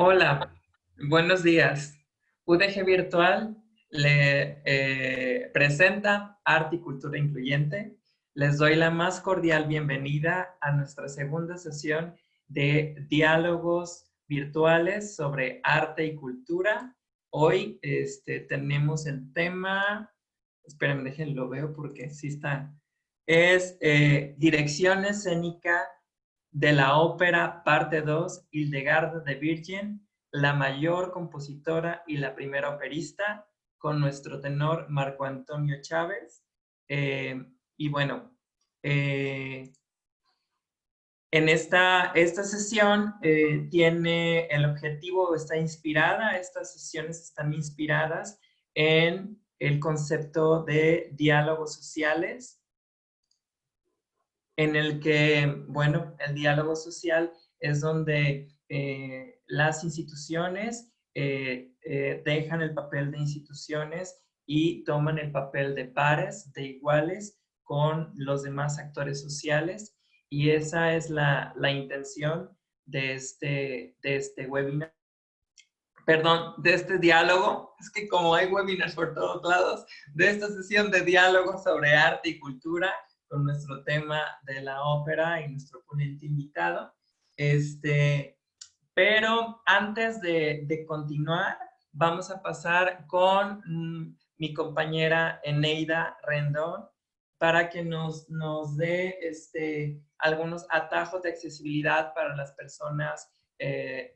Hola, buenos días. UDG Virtual le presenta Arte y Cultura Incluyente. Les doy la más cordial bienvenida a nuestra segunda sesión de diálogos virtuales sobre arte y cultura. Hoy tenemos el tema, espérenme, déjenlo veo porque sí está, es dirección escénica de la ópera parte 2, Hildegarda de Virgin, la mayor compositora y la primera operista, con nuestro tenor Marco Antonio Chávez. Y bueno, en esta sesión tiene el objetivo, está inspirada, estas sesiones están inspiradas en el concepto de diálogos sociales, en el que, bueno, el diálogo social es donde las instituciones dejan el papel de instituciones y toman el papel de pares, de iguales con los demás actores sociales, y esa es la intención de este webinar. Perdón, de este diálogo, es que como hay webinars por todos lados, de esta sesión de diálogo sobre arte y cultura con nuestro tema de la ópera y nuestro ponente invitado. Pero antes de continuar, vamos a pasar con mi compañera Eneida Rendón para que nos dé algunos atajos de accesibilidad para las personas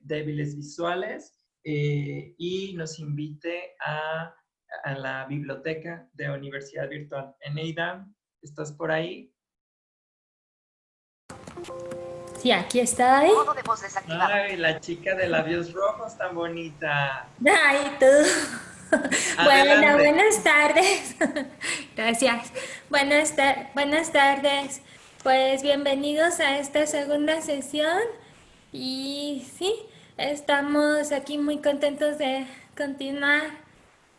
débiles visuales, y nos invite a la biblioteca de Universidad Virtual. Eneida, ¿estás por ahí? Sí, aquí está. Modo de voz desactivado. Ay, la chica de labios rojos tan bonita. Ay, tú. Bueno, Adelante. buenas tardes. Gracias. Buenas tardes. Pues bienvenidos a esta segunda sesión. Y sí, estamos aquí muy contentos de continuar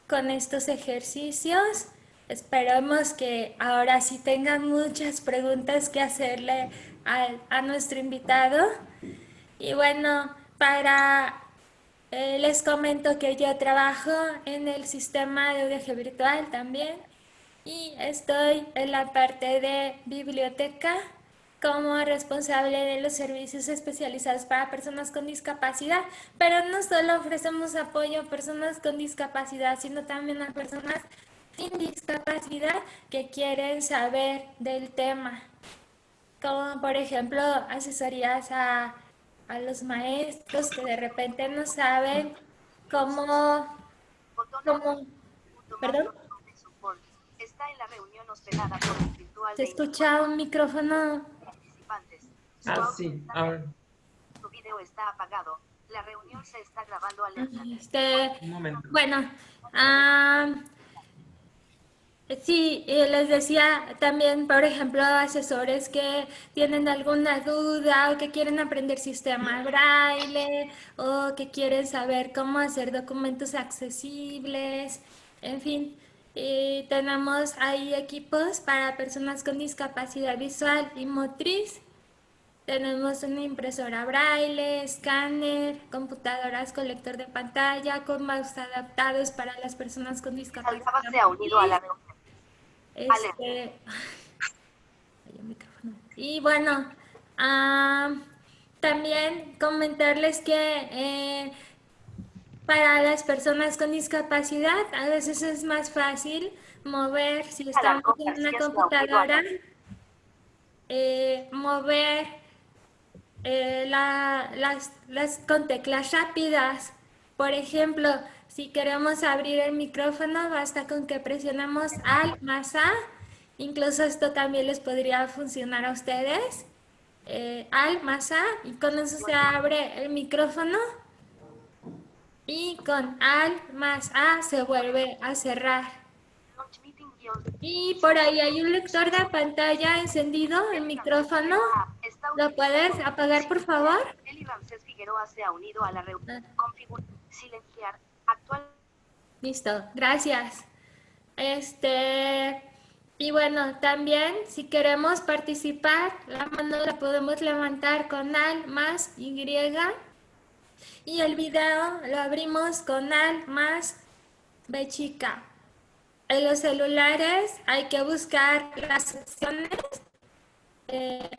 con estos ejercicios. Esperamos que ahora sí tengan muchas preguntas que hacerle a nuestro invitado. Y bueno, les comento que yo trabajo en el sistema de UDG Virtual también y estoy en la parte de biblioteca como responsable de los servicios especializados para personas con discapacidad, pero no solo ofrecemos apoyo a personas con discapacidad, sino también a personas sin discapacidad que quieren saber del tema, como por ejemplo asesorías a los maestros que de repente no saben cómo, cómo, perdón, Está en la reunión hospedada por el virtual se de escucha un micrófono. participantes. Ah, sí, ahora, Su video está apagado. La reunión se está grabando un momento. Bueno, ah, sí, les decía también, por ejemplo, asesores que tienen alguna duda o que quieren aprender sistema braille o que quieren saber cómo hacer documentos accesibles, en fin. Y tenemos ahí equipos para personas con discapacidad visual y motriz. Tenemos una impresora braille, escáner, computadoras con lector de pantalla, con mouse adaptados para las personas con discapacidad se ha unido a la motriz. reunión. Este, y bueno, también comentarles que para las personas con discapacidad a veces es más fácil mover, si estamos en una computadora, mover con teclas rápidas. Por ejemplo, si queremos abrir el micrófono, basta con que presionemos Alt más A. Incluso esto también les podría funcionar a ustedes. Alt más A, y con eso se abre el micrófono. Y con Alt más A se vuelve a cerrar. Y por ahí hay un lector de pantalla encendido, el micrófono. ¿Lo puedes apagar, por favor? Eli Ramsés Figueroa se ha unido a la reunión. Silenciar. Listo, gracias. Y bueno, también si queremos participar, la mano la podemos levantar con Alt más Y. Y el video lo abrimos con Al más B chica. En los celulares hay que buscar las opciones.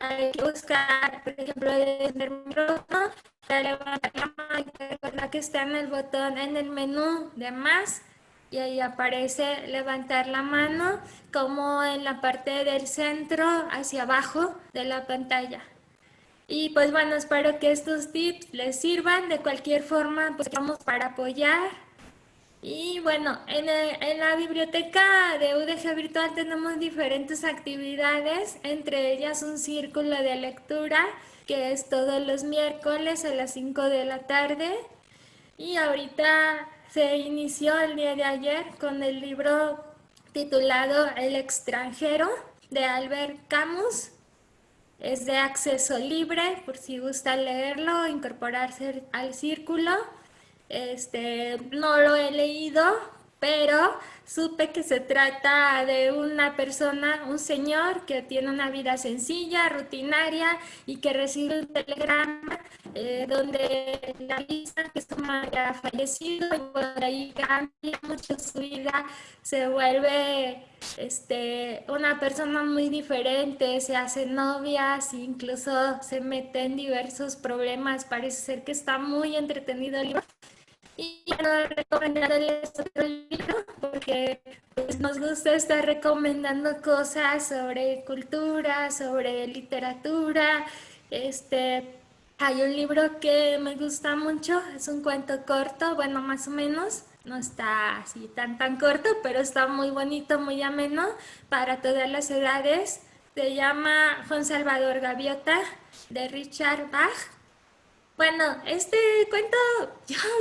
Hay que buscar, por ejemplo, el micrófono, para levantar la mano, y recordar que está en el botón, en el menú de más, y ahí aparece levantar la mano, como en la parte del centro hacia abajo de la pantalla. Y pues bueno, espero que estos tips les sirvan. De cualquier forma, pues estamos para apoyar. Y bueno, en la biblioteca de UDG Virtual tenemos diferentes actividades, entre ellas un círculo de lectura que es todos los miércoles a las 5 de la tarde. Y ahorita se inició el día de ayer con el libro titulado El extranjero de Albert Camus. Es de acceso libre, por si gusta leerlo, incorporarse al círculo. No lo he leído, pero supe que se trata de una persona, un señor que tiene una vida sencilla, rutinaria, y que recibe un telegrama donde le avisa que su madre ha fallecido, y por ahí cambia mucho su vida, se vuelve una persona muy diferente, se hace novias, incluso se mete en diversos problemas. Parece ser que está muy entretenido el libro. Y quiero recomendarles otro libro porque pues, nos gusta estar recomendando cosas sobre cultura, sobre literatura. Hay un libro que me gusta mucho, es un cuento corto, bueno, más o menos, no está así tan corto, pero está muy bonito, muy ameno para todas las edades. Se llama Juan Salvador Gaviota, de Richard Bach. Bueno, este cuento,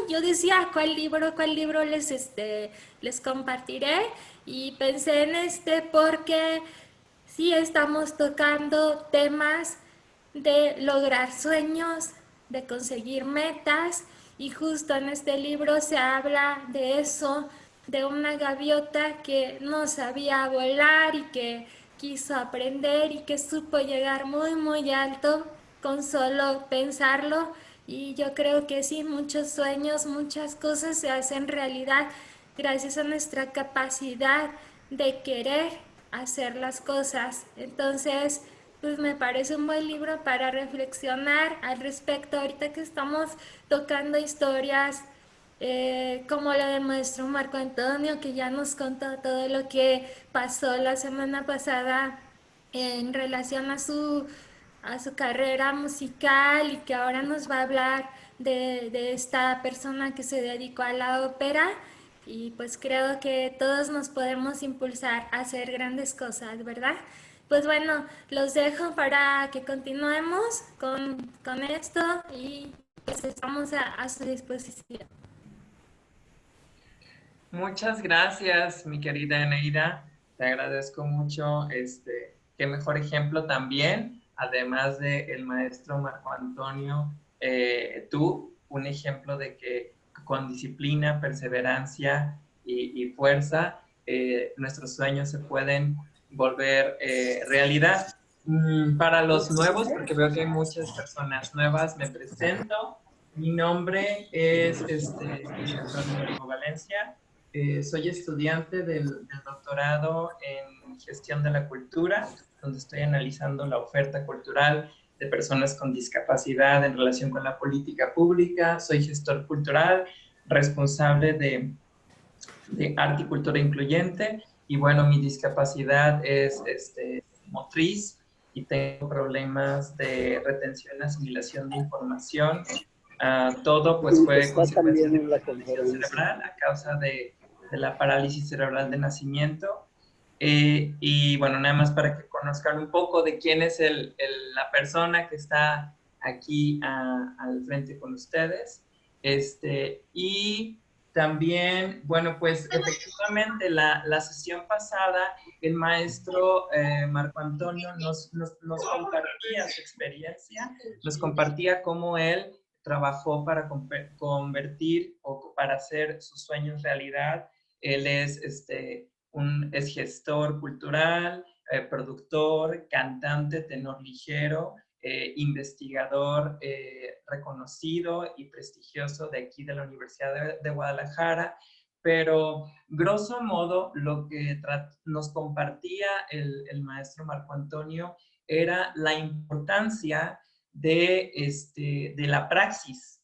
yo decía, cuál libro les compartiré? Y pensé en este porque sí estamos tocando temas de lograr sueños, de conseguir metas, y justo en este libro se habla de eso, de una gaviota que no sabía volar y que quiso aprender y que supo llegar muy, muy alto con solo pensarlo. Y yo creo que sí, muchos sueños, muchas cosas se hacen realidad gracias a nuestra capacidad de querer hacer las cosas. Entonces, pues me parece un buen libro para reflexionar al respecto. Ahorita que estamos tocando historias como la del maestro Marco Antonio, que ya nos contó todo lo que pasó la semana pasada en relación a su carrera musical, y que ahora nos va a hablar de esta persona que se dedicó a la ópera. Y pues creo que todos nos podemos impulsar a hacer grandes cosas, ¿verdad? Pues bueno, los dejo para que continuemos con esto, y pues estamos a su disposición. Muchas gracias, mi querida Eneida. Te agradezco mucho. Qué mejor ejemplo también, además del maestro Marco Antonio, tú, un ejemplo de que con disciplina, perseverancia y fuerza, nuestros sueños se pueden volver realidad. Para los nuevos, porque veo que hay muchas personas nuevas, me presento. Mi nombre es José Antonio Olivo Valencia. Soy estudiante del doctorado en gestión de la cultura, donde estoy analizando la oferta cultural de personas con discapacidad en relación con la política pública. Soy gestor cultural, responsable de arte y cultura incluyente, y bueno, mi discapacidad es motriz, y tengo problemas de retención y asimilación de información. Todo pues fue consecuencia de una lesión cerebral a causa de la parálisis cerebral de nacimiento. Y bueno, nada más para que conozcan un poco de quién es la persona que está aquí al frente con ustedes. Y también, bueno, pues efectivamente la sesión pasada el maestro Marco Antonio nos compartía su experiencia, nos compartía cómo él trabajó para convertir o para hacer sus sueños realidad. Él es es gestor cultural, productor, cantante, tenor ligero, investigador reconocido y prestigioso de aquí de la Universidad de Guadalajara, pero grosso modo lo que nos compartía el maestro Marco Antonio era la importancia de la praxis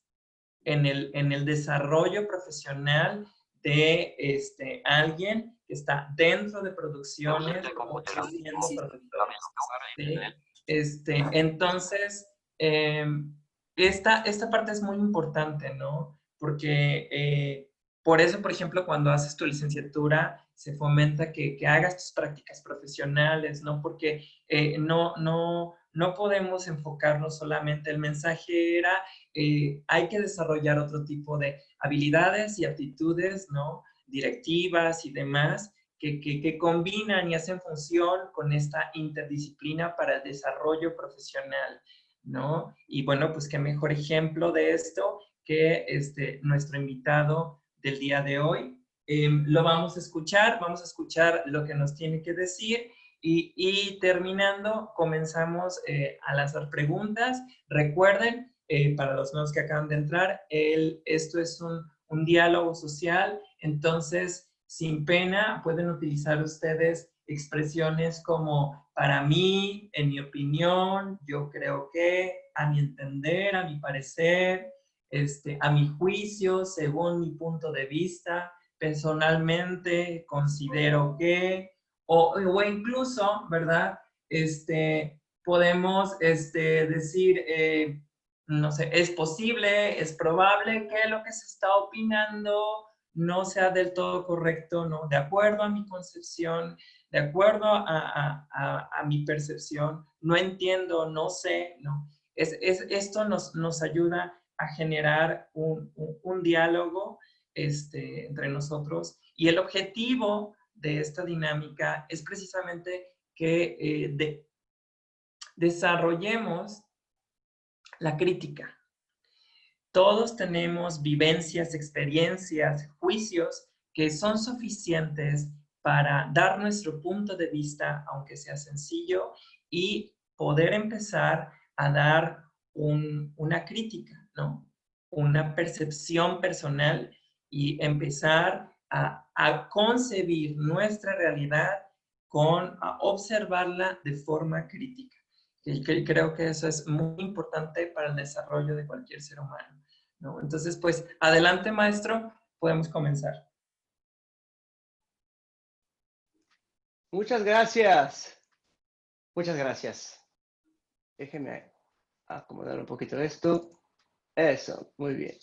en el desarrollo profesional de alguien que está dentro de producciones o siendo productor. ¿Sí? Entonces, esta parte es muy importante, ¿no? Porque por eso, por ejemplo, cuando haces tu licenciatura, se fomenta que hagas tus prácticas profesionales, ¿no? Porque no podemos enfocarnos solamente. El mensaje era, hay que desarrollar otro tipo de habilidades y aptitudes, ¿no? Directivas y demás, que combinan y hacen función con esta interdisciplina para el desarrollo profesional, ¿no? Y bueno, pues qué mejor ejemplo de esto que nuestro invitado del día de hoy. Lo vamos a escuchar lo que nos tiene que decir y terminando, comenzamos a lanzar preguntas. Recuerden, para los nuevos que acaban de entrar, esto es un diálogo social, entonces, sin pena, pueden utilizar ustedes expresiones como para mí, en mi opinión, yo creo que, a mi entender, a mi parecer, a mi juicio, según mi punto de vista, personalmente considero que, o incluso, ¿verdad? Podemos decir, no sé, es posible, es probable que lo que se está opinando no sea del todo correcto, ¿no? De acuerdo a mi concepción, de acuerdo a mi percepción, no entiendo, no sé, ¿no? Esto nos ayuda a generar un diálogo entre nosotros y el objetivo de esta dinámica es precisamente que desarrollemos la crítica. Todos tenemos vivencias, experiencias, juicios que son suficientes para dar nuestro punto de vista, aunque sea sencillo, y poder empezar a dar una crítica, ¿no? Una percepción personal y empezar a concebir nuestra realidad a observarla de forma crítica. Creo que eso es muy importante para el desarrollo de cualquier ser humano, ¿no? Entonces, pues, adelante, maestro, podemos comenzar. Muchas gracias. Muchas gracias. Déjenme acomodar un poquito esto. Eso, muy bien.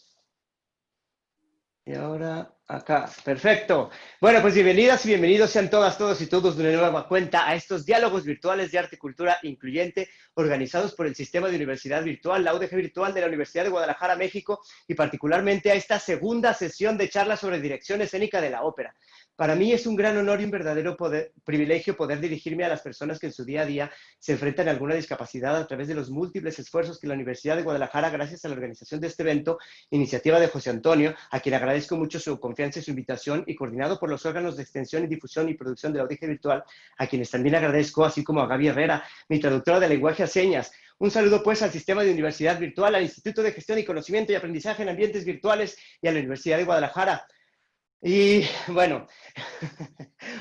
Y ahora acá, perfecto. Bueno, pues bienvenidas y bienvenidos sean todas, todos y todos de una nueva cuenta a estos diálogos virtuales de arte y cultura incluyente organizados por el Sistema de Universidad Virtual, la UDG Virtual de la Universidad de Guadalajara, México, y particularmente a esta segunda sesión de charlas sobre dirección escénica de la ópera. Para mí es un gran honor y un verdadero privilegio poder dirigirme a las personas que en su día a día se enfrentan a alguna discapacidad a través de los múltiples esfuerzos que la Universidad de Guadalajara, gracias a la organización de este evento, iniciativa de José Antonio, a quien agradezco mucho su confianza y su invitación, y coordinado por los órganos de extensión y difusión y producción de la UDG Virtual, a quienes también agradezco, así como a Gaby Herrera, mi traductora de lenguaje a señas. Un saludo pues al Sistema de Universidad Virtual, al Instituto de Gestión y Conocimiento y Aprendizaje en Ambientes Virtuales y a la Universidad de Guadalajara. Y bueno,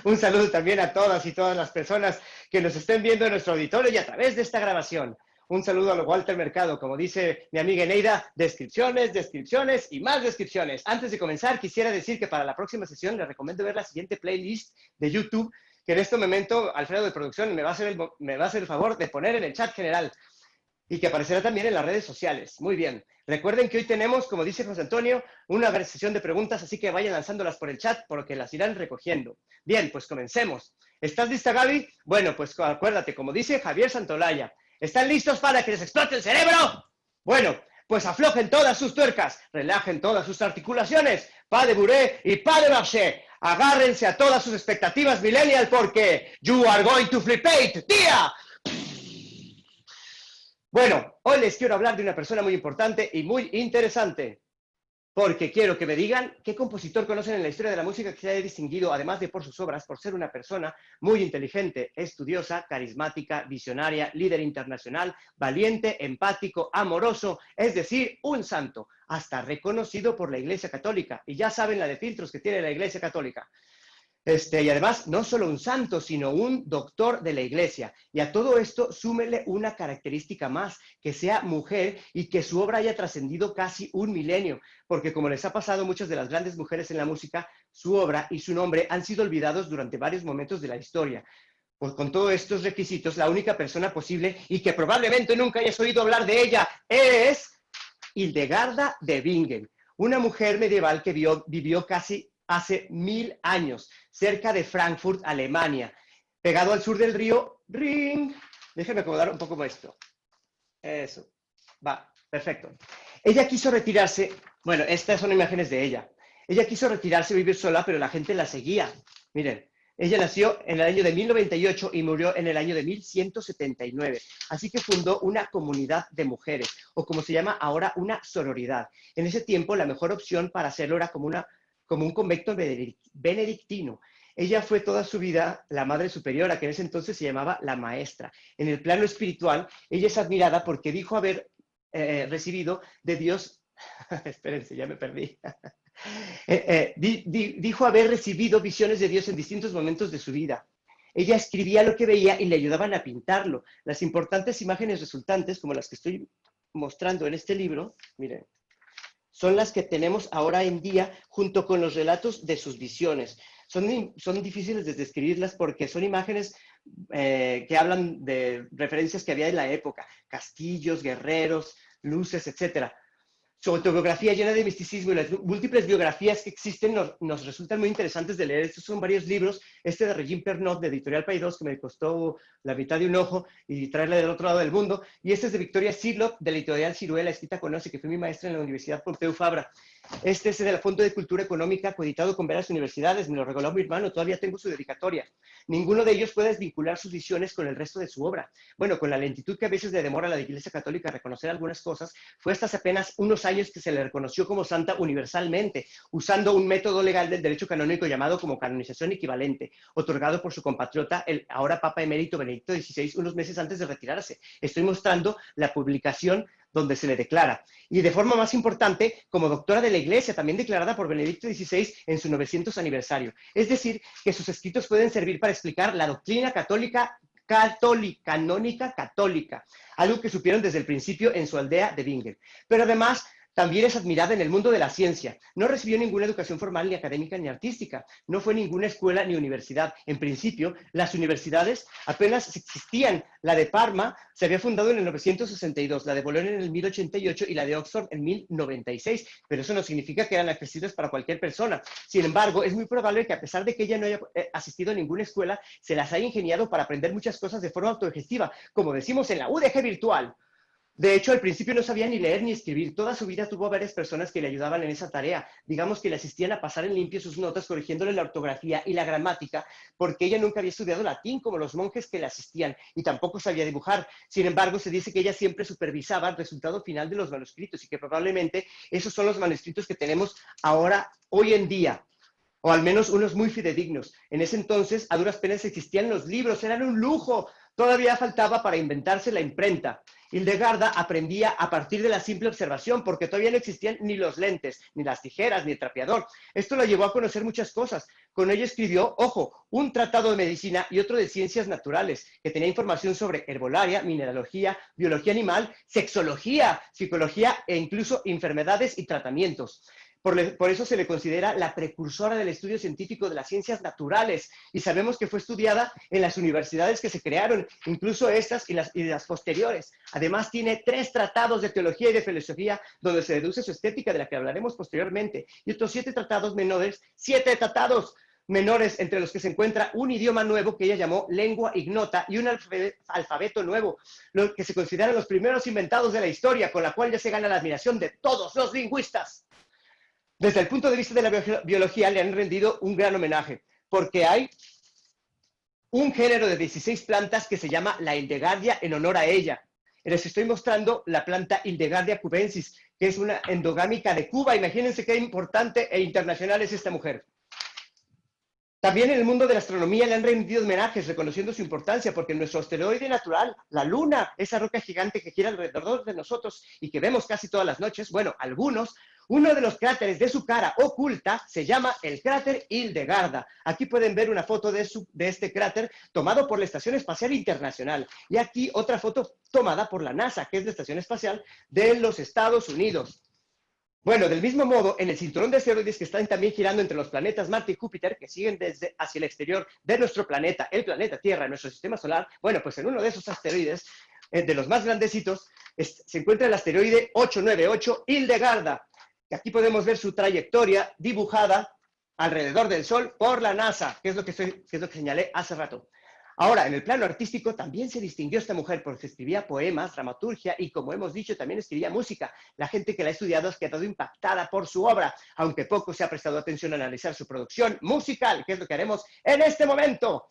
un saludo también a todas y todas las personas que nos estén viendo en nuestro auditorio y a través de esta grabación. Un saludo a Walter Mercado, como dice mi amiga Eneida, descripciones, descripciones y más descripciones. Antes de comenzar, quisiera decir que para la próxima sesión les recomiendo ver la siguiente playlist de YouTube, que en este momento Alfredo de Producción me va a hacer el favor de poner en el chat general y que aparecerá también en las redes sociales. Muy bien. Recuerden que hoy tenemos, como dice José Antonio, una sesión de preguntas, así que vayan lanzándolas por el chat porque las irán recogiendo. Bien, pues comencemos. ¿Estás lista, Gaby? Bueno, pues acuérdate, como dice Javier Santolaya, ¿están listos para que les explote el cerebro? Bueno, pues aflojen todas sus tuercas, relajen todas sus articulaciones, pas de bourrée y pas de marché. Agárrense a todas sus expectativas millennial porque you are going to flip it, tía. Bueno, hoy les quiero hablar de una persona muy importante y muy interesante. porque quiero que me digan qué compositor conocen en la historia de la música que se haya distinguido, además de por sus obras, por ser una persona muy inteligente, estudiosa, carismática, visionaria, líder internacional, valiente, empático, amoroso, es decir, un santo, hasta reconocido por la Iglesia Católica. Y ya saben la de filtros que tiene la Iglesia Católica. Y además, no solo un santo, sino un doctor de la Iglesia. Y a todo esto, súmele una característica más, que sea mujer y que su obra haya trascendido casi un milenio, porque como les ha pasado a muchas de las grandes mujeres en la música, su obra y su nombre han sido olvidados durante varios momentos de la historia. Pues con todos estos requisitos, la única persona posible, y que probablemente nunca hayas oído hablar de ella, es Hildegarda de Bingen, una mujer medieval que vivió casi hace 1000 años, cerca de Frankfurt, Alemania, pegado al sur del río Rin. Déjenme acomodar un poco esto. Eso. Va, perfecto. Ella quiso retirarse, bueno, estas son imágenes de ella. Ella quiso retirarse a vivir sola, pero la gente la seguía. Miren, ella nació en el año de 1098 y murió en el año de 1179. Así que fundó una comunidad de mujeres, o como se llama ahora, una sororidad. En ese tiempo, la mejor opción para hacerlo era como un convento benedictino. Ella fue toda su vida la madre superiora, que en ese entonces se llamaba la maestra. En el plano espiritual, ella es admirada porque dijo haber recibido de Dios, espérense, ya me perdí, dijo haber recibido visiones de Dios en distintos momentos de su vida. Ella escribía lo que veía y le ayudaban a pintarlo. Las importantes imágenes resultantes, como las que estoy mostrando en este libro, miren, son las que tenemos ahora en día junto con los relatos de sus visiones. Son difíciles de describirlas porque son imágenes que hablan de referencias que había en la época, castillos, guerreros, luces, etc. Su autobiografía llena de misticismo y las múltiples biografías que existen nos resultan muy interesantes de leer. Estos son varios libros. Este de Regine Pernot, de Editorial Paidós, que me costó la mitad de un ojo y traerla del otro lado del mundo. Y este es de Victoria Sidloff, de la Editorial Ciruela, escrita con Oce, que fue mi maestra en la Universidad Pompeu Fabra. Este es del Fondo de Cultura Económica, coeditado con varias universidades. Me lo regaló mi hermano, todavía tengo su dedicatoria. Ninguno de ellos puede desvincular sus visiones con el resto de su obra. Bueno, con la lentitud que a veces le demora a la Iglesia Católica a reconocer algunas cosas, fue hasta hace apenas unos años que se le reconoció como santa universalmente, usando un método legal del derecho canónico llamado como canonización equivalente, otorgado por su compatriota, el ahora Papa Emérito Benedicto XVI, unos meses antes de retirarse. Estoy mostrando la publicación donde se le declara. Y de forma más importante, como doctora de la Iglesia, también declarada por Benedicto XVI en su 900 aniversario. Es decir, que sus escritos pueden servir para explicar la doctrina canónica católica, algo que supieron desde el principio en su aldea de Bingen. Pero además, también es admirada en el mundo de la ciencia. No recibió ninguna educación formal, ni académica, ni artística. No fue ninguna escuela ni universidad. En principio, las universidades apenas existían. La de Parma se había fundado en el 962, la de Bolonia en el 1088 y la de Oxford en 1096. Pero eso no significa que eran accesibles para cualquier persona. Sin embargo, es muy probable que a pesar de que ella no haya asistido a ninguna escuela, se las haya ingeniado para aprender muchas cosas de forma autogestiva, como decimos en la UDG virtual. De hecho, al principio no sabía ni leer ni escribir. Toda su vida tuvo varias personas que le ayudaban en esa tarea. Digamos que le asistían a pasar en limpio sus notas, corrigiéndole la ortografía y la gramática, porque ella nunca había estudiado latín como los monjes que le asistían, y tampoco sabía dibujar. Sin embargo, se dice que ella siempre supervisaba el resultado final de los manuscritos, y que probablemente esos son los manuscritos que tenemos ahora, hoy en día, o al menos unos muy fidedignos. En ese entonces, a duras penas existían los libros, eran un lujo. Todavía faltaba para inventarse la imprenta. Hildegarda aprendía a partir de la simple observación, porque todavía no existían ni los lentes, ni las tijeras, ni el trapeador. Esto la llevó a conocer muchas cosas. Con ello escribió, ojo, un tratado de medicina y otro de ciencias naturales, que tenía información sobre herbolaria, mineralogía, biología animal, sexología, psicología e incluso enfermedades y tratamientos. Por eso se le considera la precursora del estudio científico de las ciencias naturales, y sabemos que fue estudiada en las universidades que se crearon, incluso estas y las posteriores. Además, tiene 3 tratados de teología y de filosofía donde se deduce su estética, de la que hablaremos posteriormente, y otros 7 tratados menores, 7 tratados menores, entre los que se encuentra un idioma nuevo que ella llamó lengua ignota y un alfabeto nuevo, lo que se consideran los primeros inventados de la historia, con la cual ya se gana la admiración de todos los lingüistas. Desde el punto de vista de la biología le han rendido un gran homenaje, porque hay un género de 16 plantas que se llama la Hildegardia en honor a ella. Les estoy mostrando la planta Hildegardia cubensis, que es una endogámica de Cuba. Imagínense qué importante e internacional es esta mujer. También en el mundo de la astronomía le han rendido homenajes, reconociendo su importancia, porque nuestro asteroide natural, la Luna, esa roca gigante que gira alrededor de nosotros y que vemos casi todas las noches, bueno, algunos, uno de los cráteres de su cara oculta se llama el cráter Hildegarda. Aquí pueden ver una foto de este cráter tomado por la Estación Espacial Internacional. Y aquí otra foto tomada por la NASA, que es la Estación Espacial de los Estados Unidos. Bueno, del mismo modo, en el cinturón de asteroides que están también girando entre los planetas Marte y Júpiter, que siguen desde hacia el exterior de nuestro planeta, el planeta Tierra, nuestro sistema solar, bueno, pues en uno de esos asteroides, de los más grandecitos, se encuentra el asteroide 898 Hildegarda, que aquí podemos ver su trayectoria dibujada alrededor del Sol por la NASA, que es lo que señalé hace rato. Ahora, en el plano artístico también se distinguió esta mujer porque escribía poemas, dramaturgia y, como hemos dicho, también escribía música. La gente que la ha estudiado ha quedado impactada por su obra, aunque poco se ha prestado atención a analizar su producción musical, que es lo que haremos en este momento.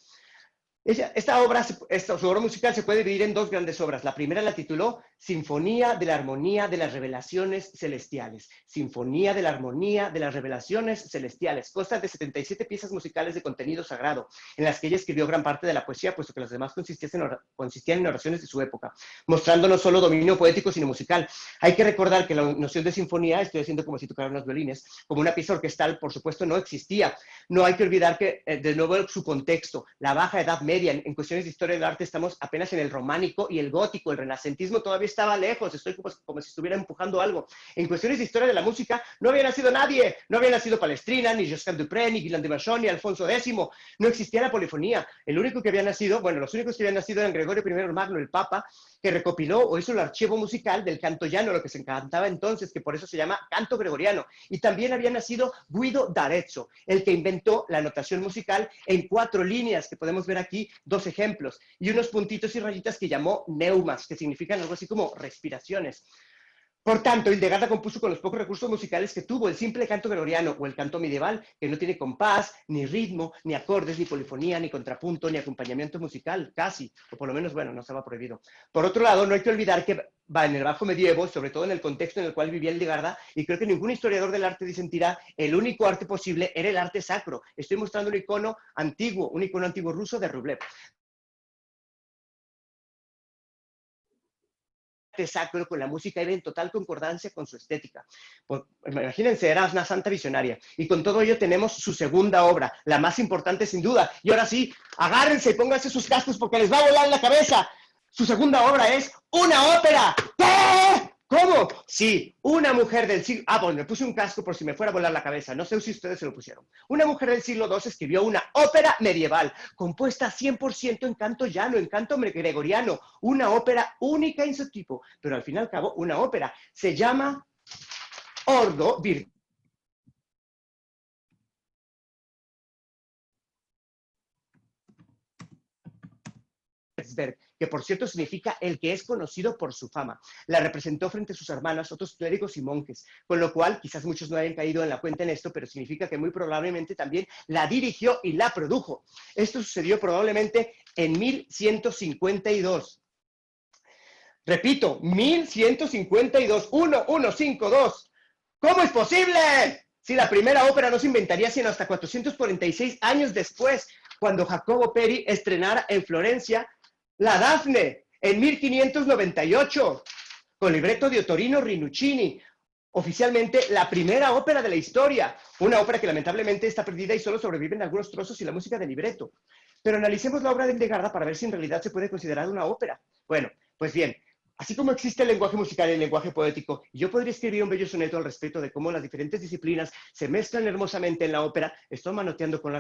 Su obra musical se puede dividir en dos grandes obras. La primera la tituló Sinfonía de la Armonía de las Revelaciones Celestiales. Sinfonía de la Armonía de las Revelaciones Celestiales. Consta de 77 piezas musicales de contenido sagrado, en las que ella escribió gran parte de la poesía, puesto que las demás consistían en oraciones de su época, mostrando no solo dominio poético, sino musical. Hay que recordar que la noción de sinfonía, estoy haciendo como si tocaran los violines, como una pieza orquestal, por supuesto, no existía. No hay que olvidar que, de nuevo, su contexto, la Baja Edad Media. En cuestiones de historia del arte estamos apenas en el románico y el gótico. El renacentismo todavía estaba lejos. Estoy como si estuviera empujando algo. En cuestiones de historia de la música no había nacido nadie. No había nacido Palestrina, ni Josquin Dupré, ni Guillain de Marchand, ni Alfonso X. No existía la polifonía. El único que había nacido, bueno, los únicos que habían nacido eran Gregorio I Magno, el Papa, que recopiló o hizo el archivo musical del canto llano, lo que se cantaba entonces, que por eso se llama canto gregoriano. Y también había nacido Guido d'Arezzo, el que inventó la notación musical en 4 líneas, que podemos ver aquí 2 ejemplos, y unos puntitos y rayitas que llamó neumas, que significan algo así como respiraciones. Por tanto, Hildegarda compuso con los pocos recursos musicales que tuvo el simple canto gregoriano o el canto medieval, que no tiene compás, ni ritmo, ni acordes, ni polifonía, ni contrapunto, ni acompañamiento musical, casi, o por lo menos, bueno, no estaba prohibido. Por otro lado, no hay que olvidar que en el Bajo Medievo, sobre todo en el contexto en el cual vivía Hildegarda, y creo que ningún historiador del arte disentirá, el único arte posible era el arte sacro. Estoy mostrando un icono antiguo ruso de Rublev. Sacro con la música era en total concordancia con su estética. Pues, imagínense, era una santa visionaria. Y con todo ello tenemos su segunda obra, la más importante sin duda. Y ahora sí, agárrense y pónganse sus cascos porque les va a volar la cabeza. Su segunda obra es una ópera. ¿Qué? ¿Cómo? Sí, una mujer del siglo... bueno, me puse un casco por si me fuera a volar la cabeza. No sé si ustedes se lo pusieron. Una mujer del siglo II escribió una ópera medieval, compuesta 100% en canto llano, en canto gregoriano. Una ópera única en su tipo, pero al fin y al cabo una ópera. Se llama Ordo Virtuoso, que por cierto significa el que es conocido por su fama. La representó frente a sus hermanas, otros clérigos y monjes, con lo cual quizás muchos no hayan caído en la cuenta en esto, pero significa que muy probablemente también la dirigió y la produjo. Esto sucedió probablemente en 1152. Repito, 1152, 1152. ¿Cómo es posible? Si la primera ópera no se inventaría sino hasta 446 años después, cuando Jacopo Peri estrenara en Florencia La Dafne, en 1598, con libreto de Ottorino Rinuccini, oficialmente la primera ópera de la historia, una ópera que lamentablemente está perdida y solo sobreviven algunos trozos y la música de libreto. Pero analicemos la obra de Hildegarda para ver si en realidad se puede considerar una ópera. Bueno, pues bien, así como existe el lenguaje musical y el lenguaje poético, yo podría escribir un bello soneto al respecto de cómo las diferentes disciplinas se mezclan hermosamente en la ópera. Estoy manoteando con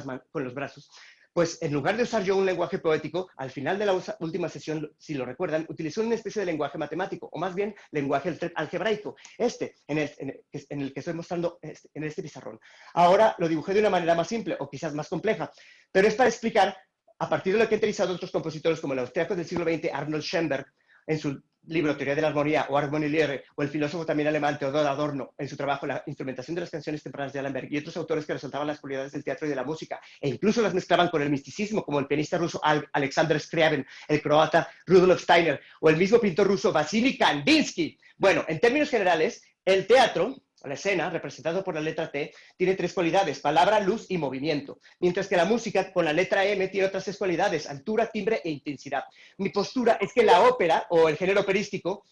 los brazos. Pues en lugar de usar yo un lenguaje poético, al final de la última sesión, si lo recuerdan, utilicé una especie de lenguaje matemático, o más bien lenguaje algebraico, en el que estoy mostrando en este pizarrón. Ahora lo dibujé de una manera más simple, o quizás más compleja, pero es para explicar, a partir de lo que han utilizado otros compositores como el austriaco del siglo XX, Arnold Schoenberg, en su libro Teoría de la Armonía, o Harmonielehre, o el filósofo también alemán Theodor Adorno, en su trabajo La instrumentación de las canciones tempranas de Allenberg, y otros autores que resaltaban las cualidades del teatro y de la música, e incluso las mezclaban con el misticismo, como el pianista ruso Alexander Scriabin, el croata Rudolf Steiner, o el mismo pintor ruso Vasily Kandinsky. Bueno, en términos generales, El teatro, la escena, representado por la letra T, tiene 3 cualidades: palabra, luz y movimiento. Mientras que la música, con la letra M, tiene otras 3 cualidades: altura, timbre e intensidad. Mi postura es que la ópera, o el género operístico,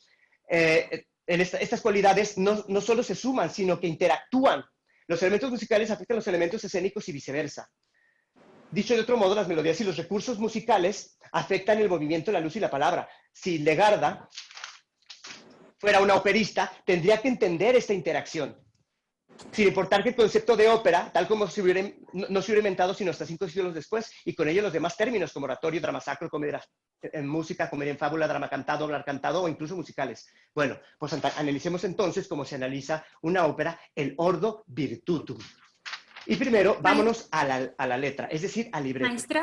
estas cualidades no solo se suman, sino que interactúan. Los elementos musicales afectan los elementos escénicos y viceversa. Dicho de otro modo, las melodías y los recursos musicales afectan el movimiento, la luz y la palabra. Si Hildegarda fuera una operista, tendría que entender esta interacción, sin importar que el concepto de ópera, tal como no se hubiera inventado sino hasta 5 siglos después, y con ello los demás términos como oratorio, drama sacro, comedia en música, comedia en fábula, drama cantado, hablar cantado o incluso musicales. Bueno, pues analicemos entonces cómo se analiza una ópera, el ordo virtutum. Y primero, vámonos a la letra, es decir, al libreto. Maestro.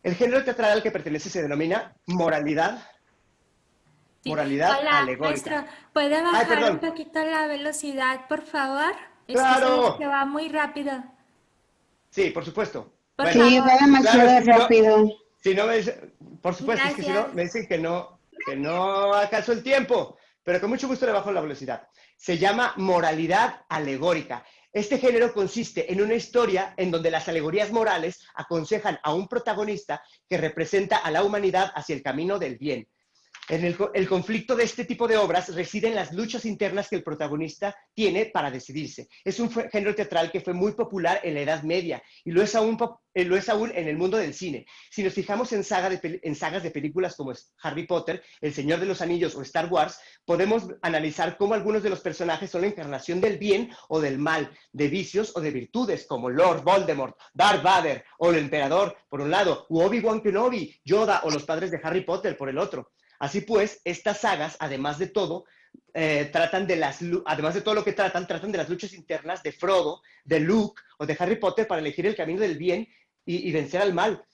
El género teatral al que pertenece se denomina moralidad. Sí. Moralidad Hola, alegórica. maestro, ¿puede bajar perdón. un poquito la velocidad, por favor? ¡Claro! Es que va muy rápido. Sí, por supuesto. Por Bueno, Sí, favor. va demasiado claro, rápido. si no me dicen, por supuesto, es que si no, Gracias. me dicen que no alcanzo el tiempo, pero con mucho gusto le bajo la velocidad. Se llama moralidad alegórica. Este género consiste en una historia en donde las alegorías morales aconsejan a un protagonista que representa a la humanidad hacia el camino del bien. El conflicto de este tipo de obras reside en las luchas internas que el protagonista tiene para decidirse. Es un género teatral que fue muy popular en la Edad Media y lo es aún en el mundo del cine. Si nos fijamos en sagas de películas como Harry Potter, El Señor de los Anillos o Star Wars, podemos analizar cómo algunos de los personajes son la encarnación del bien o del mal, de vicios o de virtudes, como Lord Voldemort, Darth Vader o el Emperador, por un lado, u Obi-Wan Kenobi, Yoda o los padres de Harry Potter, por el otro. Así pues, estas sagas, además de todo lo que tratan de las luchas internas de Frodo, de Luke o de Harry Potter para elegir el camino del bien y vencer al mal.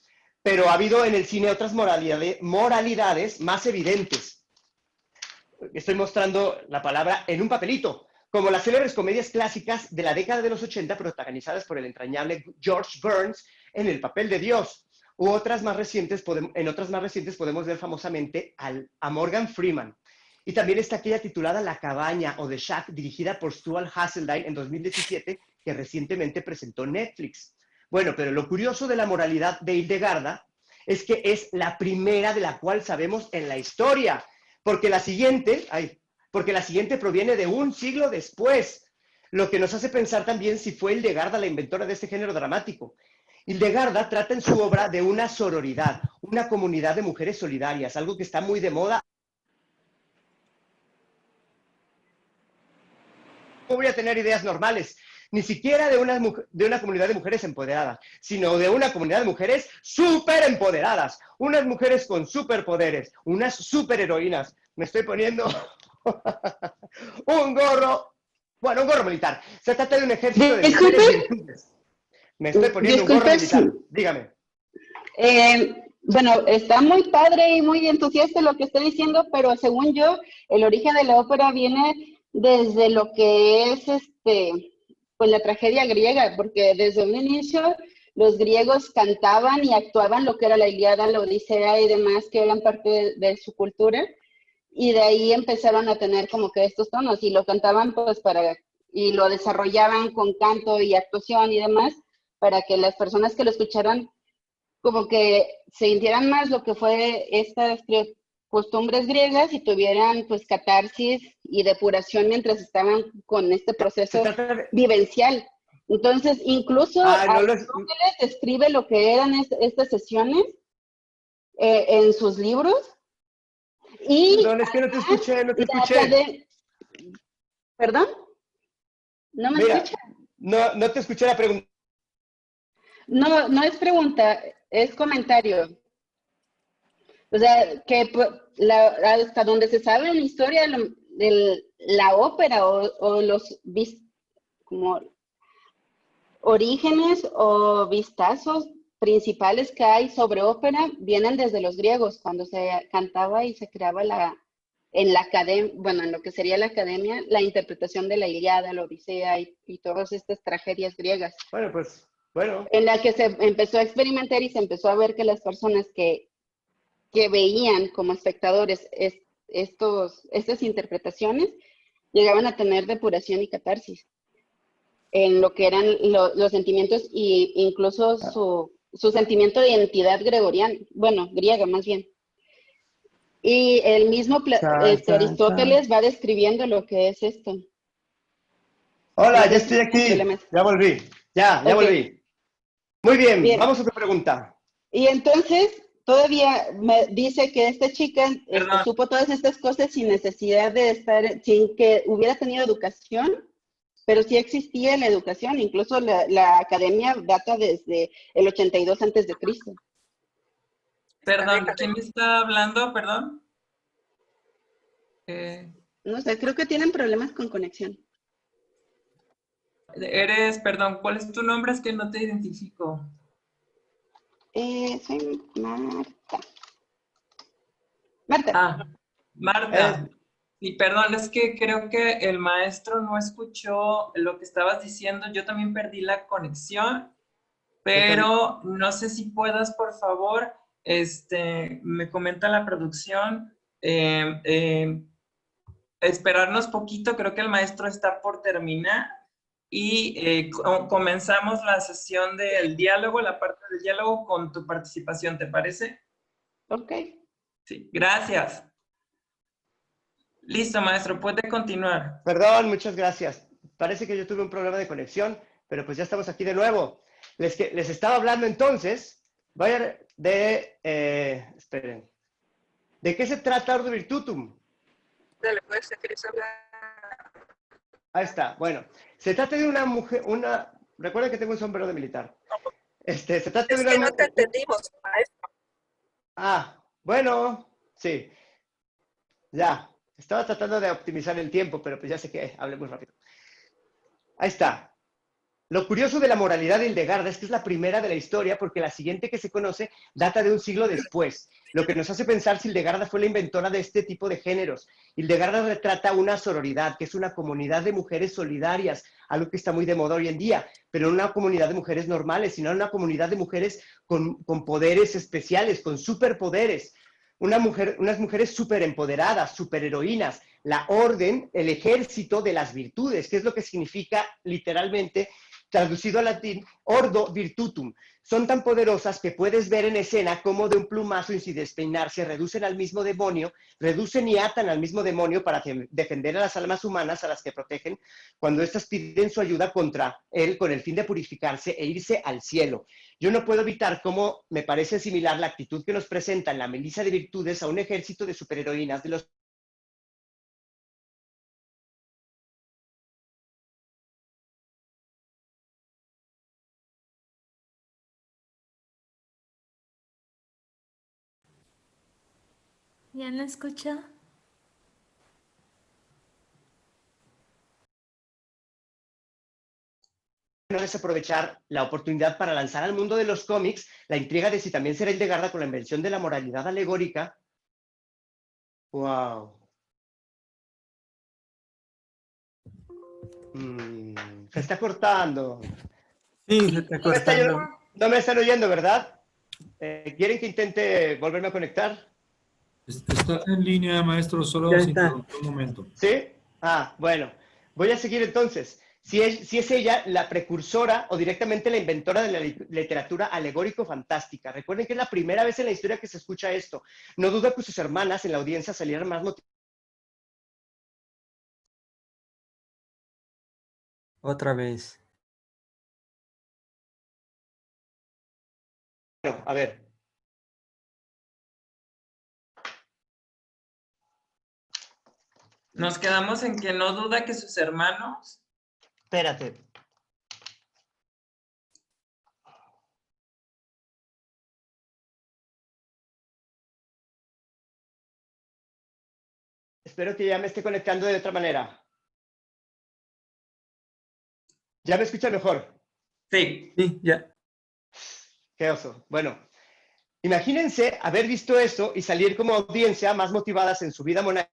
Pero ha habido en el cine otras moralidades más evidentes. Estoy mostrando la palabra en un papelito, como las célebres comedias clásicas de la década de los 80 protagonizadas por el entrañable George Burns en El papel de Dios. En otras más recientes podemos ver famosamente a Morgan Freeman. Y también está aquella titulada La cabaña o The Shack, dirigida por Stuart Hasseltine en 2017, que recientemente presentó Netflix. Bueno, pero lo curioso de la moralidad de Hildegarda es que es la primera de la cual sabemos en la historia, porque la siguiente proviene de un siglo después, lo que nos hace pensar también si fue Hildegarda la inventora de este género dramático. Hildegarda trata en su obra de una sororidad, una comunidad de mujeres solidarias, algo que está muy de moda. No voy a tener ideas normales, ni siquiera de una comunidad de mujeres empoderadas, sino de una comunidad de mujeres súper empoderadas, unas mujeres con superpoderes, unas superheroínas. Me estoy poniendo un gorro militar. Se trata de un ejército de mujeres virtudes. Me estoy poniendo un gorro militar. Dígame. Bueno, está muy padre y muy entusiasta lo que estoy diciendo, pero según yo, el origen de la ópera viene desde lo que es pues la tragedia griega, porque desde un inicio los griegos cantaban y actuaban lo que era la Ilíada, la Odisea y demás, que eran parte de su cultura, y de ahí empezaron a tener como que estos tonos, y lo cantaban pues y lo desarrollaban con canto y actuación y demás, para que las personas que lo escucharan como que sintieran más lo que fue estas costumbres griegas y tuvieran pues catarsis y depuración mientras estaban con este proceso vivencial. Entonces, incluso Aristóteles describe lo que eran estas sesiones en sus libros. Y perdón, es que no te escuché. ¿Perdón? ¿No me escucha? No te escuché la pregunta. No es pregunta, es comentario. O sea, que hasta donde se sabe en la historia de la ópera o los como orígenes o vistazos principales que hay sobre ópera vienen desde los griegos, cuando se cantaba y se creaba en la academia, bueno, en lo que sería la academia, la interpretación de la Ilíada, la Odisea y todas estas tragedias griegas. Bueno. En la que se empezó a experimentar y se empezó a ver que las personas que veían como espectadores estas interpretaciones llegaban a tener depuración y catarsis en lo que eran los sentimientos e incluso su sentimiento de identidad gregoriana, bueno, griega más bien. Y el mismo Aristóteles va describiendo lo que es esto. Hola, ya Entonces, estoy sin aquí. problemas. Ya volví. Ya Ok, volví. Muy bien, bien. vamos a tu pregunta. Y entonces todavía me dice que esta chica Perdón, supo todas estas cosas sin necesidad de estar, sin que hubiera tenido educación, pero sí existía la educación, incluso la academia data desde el 82 antes de Cristo. perdón, ¿quién me está hablando? Perdón. Eh, No sé, creo que tienen problemas con conexión. perdón, ¿cuál es tu nombre? Es que no te identifico. Soy Marta. Marta. Ah, Es- Marta. Y perdón, es que creo que el maestro no escuchó lo que estabas diciendo. Yo también perdí la conexión, yo también. pero no sé si puedas, por favor, me comenta la producción, esperarnos poquito. Creo que el maestro está por terminar y comenzamos la sesión del diálogo, la parte del diálogo con tu participación, ¿te parece? Ok. Sí, gracias. Listo, maestro, puede continuar. Perdón, muchas gracias. Parece que yo tuve un problema de conexión, pero pues ya estamos aquí de nuevo. Les estaba hablando entonces, esperen, ¿de qué se trata Ordo Virtutum? Ahí está, bueno, se trata de una mujer, recuerden que tengo un sombrero de militar. Se trata de una... Bueno, sí, ya. Estaba tratando de optimizar el tiempo, pero pues ya sé que hablé muy rápido. Ahí está. Lo curioso de la moralidad de Hildegarda es que es la primera de la historia porque la siguiente que se conoce data de un siglo después, lo que nos hace pensar si Hildegarda fue la inventora de este tipo de géneros. Hildegarda retrata una sororidad, que es una comunidad de mujeres solidarias, algo que está muy de moda hoy en día, pero no una comunidad de mujeres normales, sino una comunidad de mujeres con poderes especiales, con superpoderes. Unas mujeres súper empoderadas, súper heroínas, la orden, el ejército de las virtudes, que es lo que significa literalmente traducido al latín, ordo virtutum. Son tan poderosas que puedes ver en escena cómo de un plumazo y sin despeinarse reducen al mismo demonio, reducen y atan al mismo demonio para defender a las almas humanas a las que protegen cuando éstas piden su ayuda contra él con el fin de purificarse e irse al cielo. Yo no puedo evitar cómo me parece similar la actitud que nos presenta en la Melissa de Virtudes a un ejército de superheroínas de los... ¿Ya no escuchó? No desaprovechar la oportunidad para lanzar al mundo de los cómics la intriga de si también será Hildegarda con la invención de la moralidad alegórica. ¡Wow! Se está cortando. Sí, se está No me, cortando. no me están oyendo, ¿verdad? ¿Quieren que intente volverme a conectar? Está en línea, maestro, solo Ya se está. interrumpió un momento. ¿Sí? Bueno. Voy a seguir entonces. Si es ella la precursora o directamente la inventora de la literatura alegórico-fantástica. Recuerden que es la primera vez en la historia que se escucha esto. No dudo que sus hermanas en la audiencia salieran más motivadas. Otra vez. A ver. Nos quedamos en que no duda que sus hermanos. Espérate. Espero que ya me esté conectando de otra manera. ¿Ya me escucha mejor? Sí. Sí, ya. Qué oso. Bueno, imagínense haber visto eso y salir como audiencia más motivadas en su vida monástica.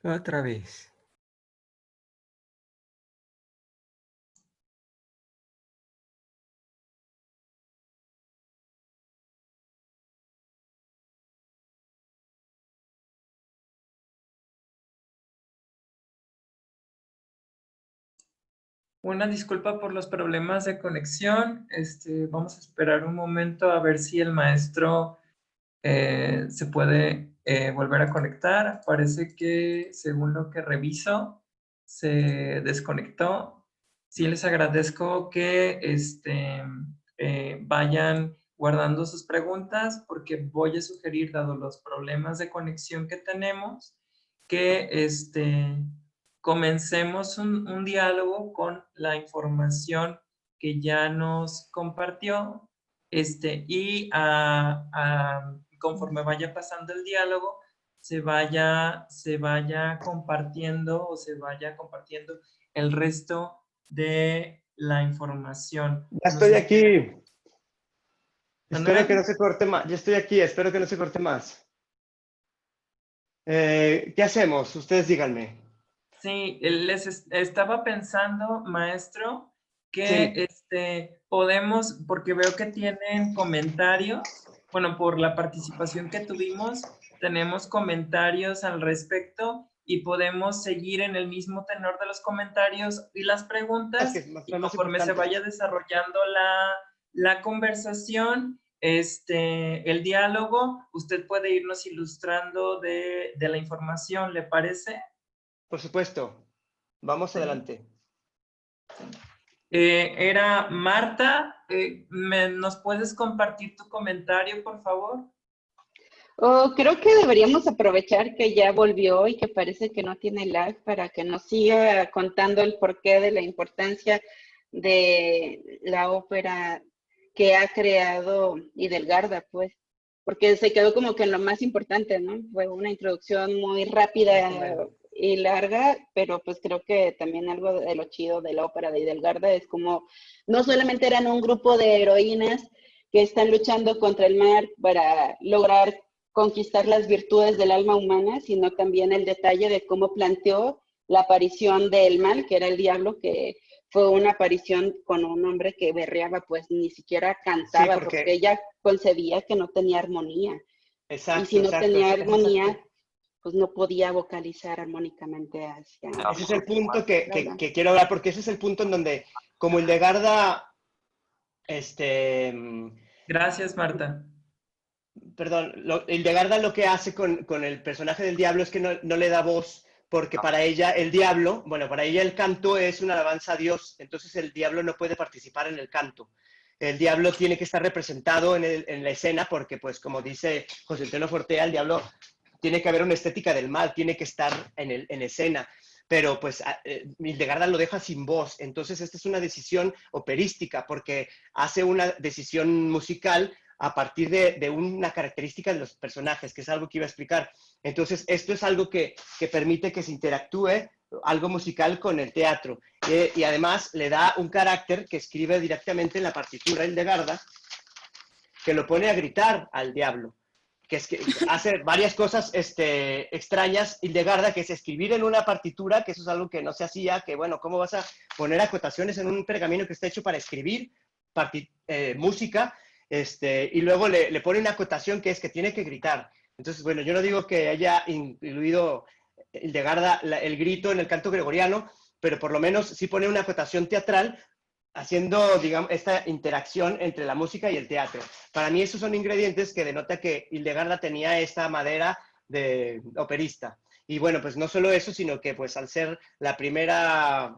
Otra vez. Una disculpa por los problemas de conexión. Vamos a esperar un momento a ver si el maestro se puede volver a conectar. Parece que, según lo que reviso, se desconectó. Sí les agradezco que vayan guardando sus preguntas porque voy a sugerir, dado los problemas de conexión que tenemos, que comencemos un diálogo con la información que ya nos compartió, conforme vaya pasando el diálogo, se vaya compartiendo o se vaya compartiendo el resto de la información. Ya No estoy sé, aquí. Espero que Manuel. no se corte más. Ya estoy aquí, espero que no se corte más. ¿Qué hacemos? Ustedes díganme. Sí, estaba pensando, maestro, que Sí, podemos, porque veo que tienen comentarios, bueno, por la participación que tuvimos, tenemos comentarios al respecto y podemos seguir en el mismo tenor de los comentarios y las es que preguntas, y son más conforme se importantes. vaya desarrollando la conversación, el diálogo, usted puede irnos ilustrando de la información, ¿le parece? Por supuesto. Vamos Sí. adelante. Era Marta, ¿nos puedes compartir tu comentario, por favor? Oh, creo que deberíamos aprovechar que ya volvió y que parece que no tiene lag para que nos siga contando el porqué de la importancia de la ópera que ha creado Hidelgarda, pues, porque se quedó como que en lo más importante, ¿no? Fue una introducción muy Más o rápida menos. y larga, pero pues creo que también algo de lo chido de la ópera de Hidelgarda es como no solamente eran un grupo de heroínas que están luchando contra el mar para lograr conquistar las virtudes del alma humana, sino también el detalle de cómo planteó la aparición del mal, que era el diablo, que fue una aparición con un hombre que berreaba, pues ni siquiera Sí, cantaba, porque porque, ella concebía que no tenía armonía. Y si exacto, no exacto. tenía Ese armonía, pues no podía vocalizar armónicamente hacia ese es el punto la alma. que quiero hablar, porque ese es el punto en donde, como Hildegarda, este, Gracias, Marta. perdón, Hildegarda lo que hace con el personaje del diablo es que no le da voz, porque para ella el diablo, bueno, para ella el canto es una alabanza a Dios, entonces el diablo no puede participar en el canto. El diablo tiene que estar representado en la escena porque, pues, como dice José Antonio Fortea, el diablo tiene que haber una estética del mal, tiene que estar en escena. Pero pues Hildegarda lo deja sin voz. Entonces esta es una decisión operística porque hace una decisión musical a partir de una característica de los personajes, que es algo que iba a explicar. Entonces esto es algo que permite que se interactúe algo musical con el teatro. Y además le da un carácter que escribe directamente en la partitura Hildegarda, que lo pone a gritar al diablo, que es que hace varias cosas extrañas, Hildegarda, que es escribir en una partitura, que eso es algo que no se hacía, que bueno, ¿cómo vas a poner acotaciones en un pergamino que está hecho para escribir música? Y luego le pone una acotación que es que tiene que gritar. Entonces, bueno, yo no digo que haya incluido Hildegarda el grito en el canto gregoriano, pero por lo menos sí pone una acotación teatral haciendo, digamos, esta interacción entre la música y el teatro. Para mí esos son ingredientes que denota que Hildegarda tenía esta madera de operista. Y bueno, pues no solo eso, sino que pues al ser la primera,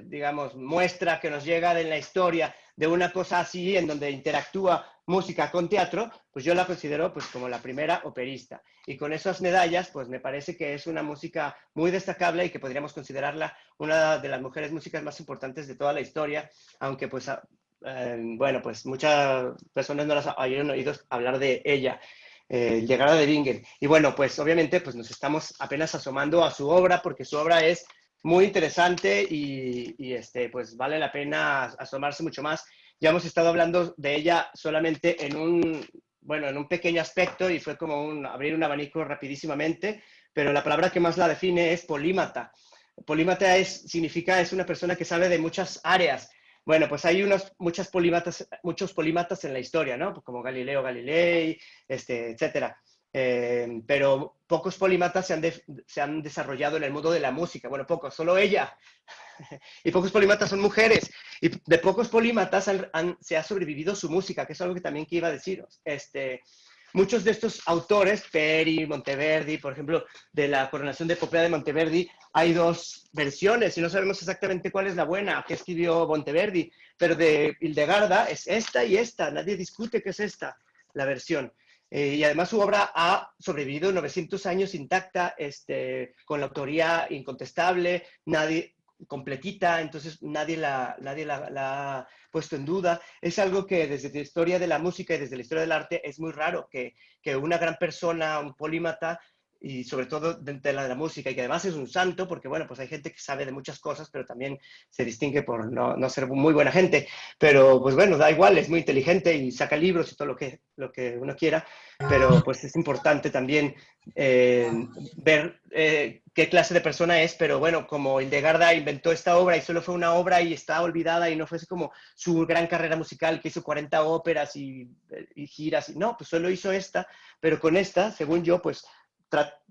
digamos, muestra que nos llega de la historia de una cosa así, en donde interactúa música con teatro, pues yo la considero pues como la primera operista. Y con esas medallas, pues me parece que es una música muy destacable y que podríamos considerarla una de las mujeres músicas más importantes de toda la historia, aunque pues, bueno, pues muchas personas no las hayan oído hablar de ella, Hildegarda de Bingen. Y bueno, pues obviamente pues nos estamos apenas asomando a su obra, porque su obra es muy interesante y pues vale la pena asomarse mucho más. Ya hemos estado hablando de ella solamente en un bueno, en un pequeño aspecto y fue como abrir un abanico rapidísimamente, pero la palabra que más la define es polímata. Polímata es una persona que sabe de muchas áreas. Bueno, pues hay muchos polímatas en la historia, ¿no? Como Galileo Galilei, etcétera. Pero pocos polímatas se han desarrollado en el mundo de la música. Bueno, pocos, solo ella. Y pocos polímatas son mujeres. Y de pocos polímatas se ha sobrevivido su música, que es algo que también que iba a deciros. Muchos de estos autores, Peri, Monteverdi, por ejemplo, de la Coronación de Popea de Monteverdi, hay dos versiones y no sabemos exactamente cuál es la buena que escribió Monteverdi, pero de Hildegarda es esta y esta, nadie discute que es esta la versión. Y además su obra ha sobrevivido 900 años intacta, con la autoría incontestable, completita, entonces nadie la ha puesto en duda. Es algo que desde la historia de la música y desde la historia del arte es muy raro que una gran persona, un polímata, y sobre todo de la música, y que además es un santo, porque bueno, pues hay gente que sabe de muchas cosas, pero también se distingue por no ser muy buena gente, pero pues bueno, da igual, es muy inteligente y saca libros y todo lo que uno quiera, pero pues es importante también ver qué clase de persona es, pero bueno, como Hildegarda inventó esta obra y solo fue una obra y está olvidada y no fue así como su gran carrera musical que hizo 40 óperas y giras, no, pues solo hizo esta, pero con esta, según yo, pues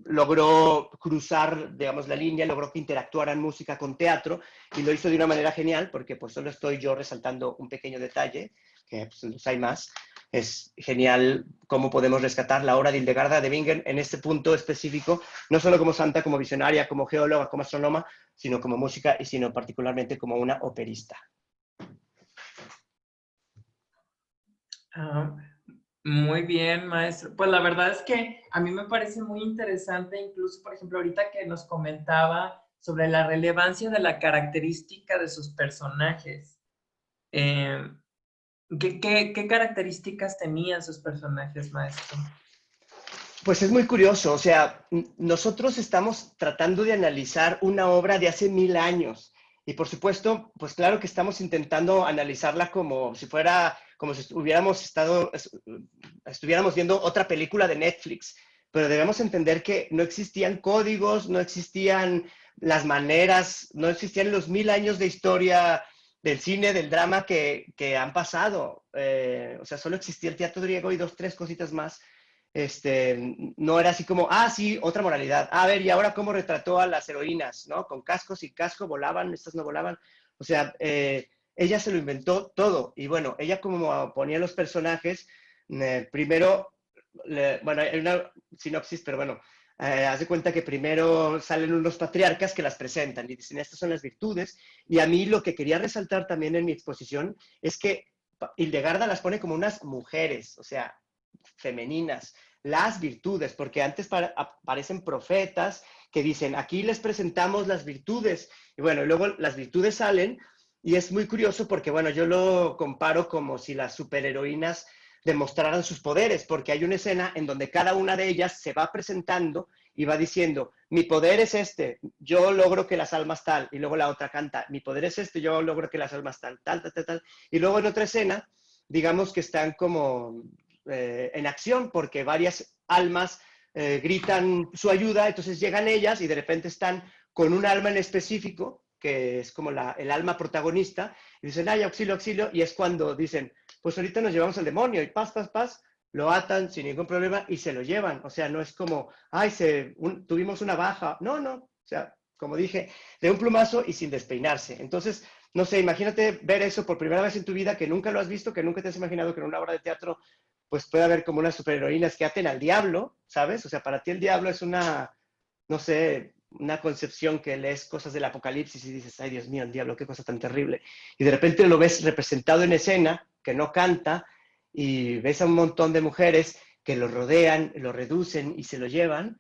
logró cruzar, digamos, la línea, logró que interactuaran música con teatro y lo hizo de una manera genial porque pues solo estoy yo resaltando un pequeño detalle, que pues, los hay más. Es genial cómo podemos rescatar la obra de Hildegarda de Bingen en este punto específico, no solo como santa, como visionaria, como geóloga, como astrónoma, sino como música y sino particularmente como una operista. Muy bien, maestro. Pues la verdad es que a mí me parece muy interesante, incluso, por ejemplo, ahorita que nos comentaba sobre la relevancia de la característica de sus personajes. ¿Qué características tenían sus personajes, maestro? Pues es muy curioso, o sea, nosotros estamos tratando de analizar una obra de hace 1000 años y por supuesto, pues claro que estamos intentando analizarla como si estuviéramos viendo otra película de Netflix, pero debemos entender que no existían códigos, no existían las maneras, no existían los 1000 años de historia del cine, del drama que han pasado. O sea, solo existía el teatro griego y 2, 3 cositas más. No era así como, sí, otra moralidad. A ver, y ahora cómo retrató a las heroínas, ¿no? Con casco, sin casco, volaban, estas no volaban. O sea, ella se lo inventó todo. Y bueno, ella como ponía los personajes, primero, bueno, hay una sinopsis, pero bueno, haz de cuenta que primero salen unos patriarcas que las presentan y dicen, estas son las virtudes. Y a mí lo que quería resaltar también en mi exposición es que Hildegarda las pone como unas mujeres, o sea, femeninas, las virtudes, porque antes aparecen profetas que dicen, aquí les presentamos las virtudes, y bueno, y luego las virtudes salen, y es muy curioso porque, bueno, yo lo comparo como si las superheroínas demostraran sus poderes, porque hay una escena en donde cada una de ellas se va presentando y va diciendo, mi poder es este, yo logro que las almas tal, y luego la otra canta, mi poder es este, yo logro que las almas tal, y luego en otra escena, digamos que están como en acción, porque varias almas gritan su ayuda, entonces llegan ellas y de repente están con un alma en específico, que es como el alma protagonista, y dicen, ay, auxilio, auxilio, y es cuando dicen, pues ahorita nos llevamos al demonio, y paz, paz, paz, lo atan sin ningún problema y se lo llevan. O sea, no es como, ay, tuvimos una baja. No, no. O sea, como dije, de un plumazo y sin despeinarse. Entonces, no sé, imagínate ver eso por primera vez en tu vida, que nunca lo has visto, que nunca te has imaginado que en una obra de teatro pues puede haber como unas superheroínas que aten al diablo, ¿sabes? O sea, para ti el diablo es no sé, una concepción que lees cosas del Apocalipsis y dices, ay, Dios mío, el diablo, qué cosa tan terrible. Y de repente lo ves representado en escena, que no canta, y ves a un montón de mujeres que lo rodean, lo reducen y se lo llevan,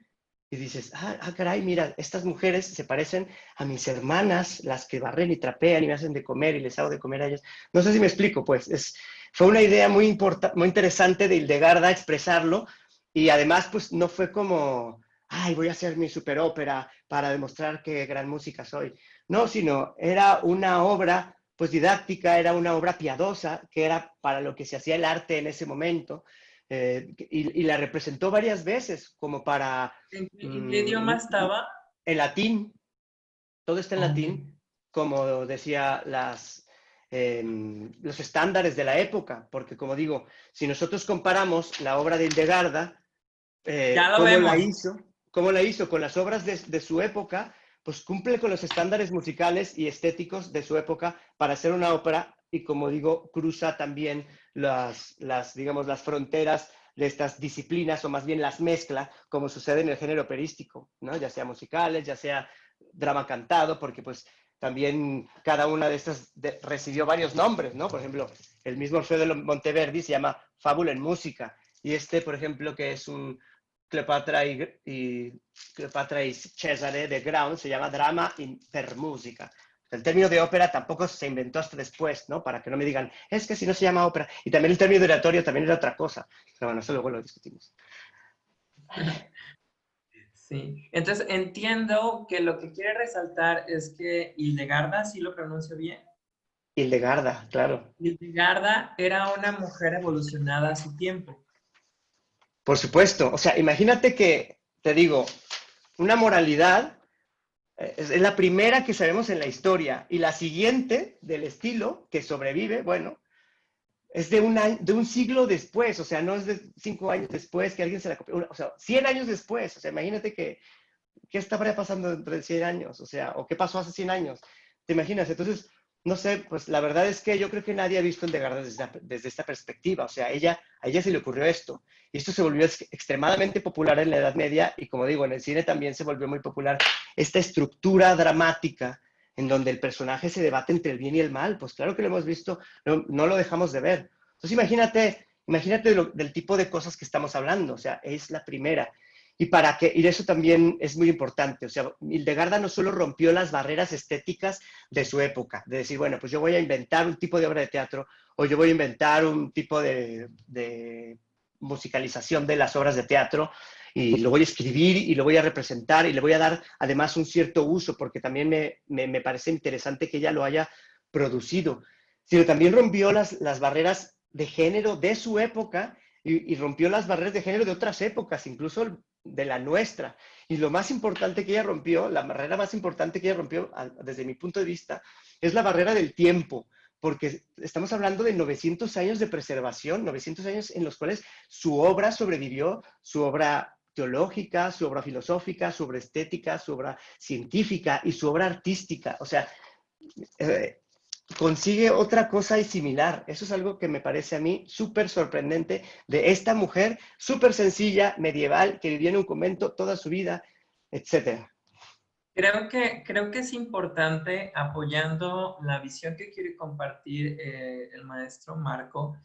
y dices, caray, mira, estas mujeres se parecen a mis hermanas, las que barren y trapean y me hacen de comer y les hago de comer a ellas. No sé si me explico, pues, fue una idea muy interesante de Hildegarda expresarlo, y además, pues, no fue como, ay, voy a hacer mi superópera para demostrar qué gran música soy. No, sino era una obra, pues, didáctica, era una obra piadosa, que era para lo que se hacía el arte en ese momento, y la representó varias veces como para... ¿En qué idioma estaba? En latín, todo está en Oh. latín, como decía los estándares de la época, porque como digo, si nosotros comparamos la obra de Hildegarda, Ya lo vemos. cómo la hizo con las obras de su época, pues cumple con los estándares musicales y estéticos de su época para hacer una ópera y, como digo, cruza también digamos, las fronteras de estas disciplinas, o más bien las mezcla, como sucede en el género operístico, ¿no? Ya sea musicales, ya sea drama cantado, porque pues también cada una de estas recibió varios nombres, ¿no? Por ejemplo, el mismo Orfeo de Monteverdi se llama Fábula en música, y por ejemplo, que es un Cleopatra y Cesare de Graun, se llama Drama per Musica. El término de ópera tampoco se inventó hasta después, ¿no? Para que no me digan, es que si no se llama ópera. Y también el término de oratorio también era otra cosa. Pero bueno, eso luego lo discutimos. Sí, entonces entiendo que lo que quiere resaltar es que Hildegarda, ¿sí lo pronuncio bien? Hildegarda, claro. Hildegarda era una mujer evolucionada a su tiempo. Por supuesto. O sea, imagínate que, te digo, una moralidad es la primera que sabemos en la historia. Y la siguiente del estilo que sobrevive, bueno, es de un siglo después. O sea, no es de 5 años después que alguien se la copió. O sea, 100 años después. O sea, imagínate ¿qué estaría pasando dentro de 100 años? O sea, ¿o qué pasó hace 100 años? ¿Te imaginas? Entonces, no sé, pues la verdad es que yo creo que nadie ha visto Hildegarda desde esta perspectiva. O sea, a ella se le ocurrió esto. Y esto se volvió extremadamente popular en la Edad Media y, como digo, en el cine también se volvió muy popular esta estructura dramática en donde el personaje se debate entre el bien y el mal. Pues claro que lo hemos visto, no lo dejamos de ver. Entonces imagínate del tipo de cosas que estamos hablando. O sea, es la primera. Y eso también es muy importante. O sea, Hildegarda no solo rompió las barreras estéticas de su época, de decir, bueno, pues yo voy a inventar un tipo de obra de teatro o yo voy a inventar un tipo de musicalización de las obras de teatro y lo voy a escribir y lo voy a representar y le voy a dar además un cierto uso, porque también me parece interesante que ella lo haya producido, sino también rompió las barreras de género de su época y rompió las barreras de género de otras épocas, incluso de la nuestra. Y lo más importante que ella rompió, la barrera más importante que ella rompió, desde mi punto de vista, es la barrera del tiempo, porque estamos hablando de 900 años de preservación, 900 años en los cuales su obra sobrevivió, su obra teológica, su obra filosófica, su obra estética, su obra científica y su obra artística. O sea, consigue otra cosa y similar. Eso es algo que me parece a mí súper sorprendente de esta mujer súper sencilla, medieval, que vivió en un convento toda su vida, etcétera. Creo que es importante, apoyando la visión que quiere compartir el maestro Marco,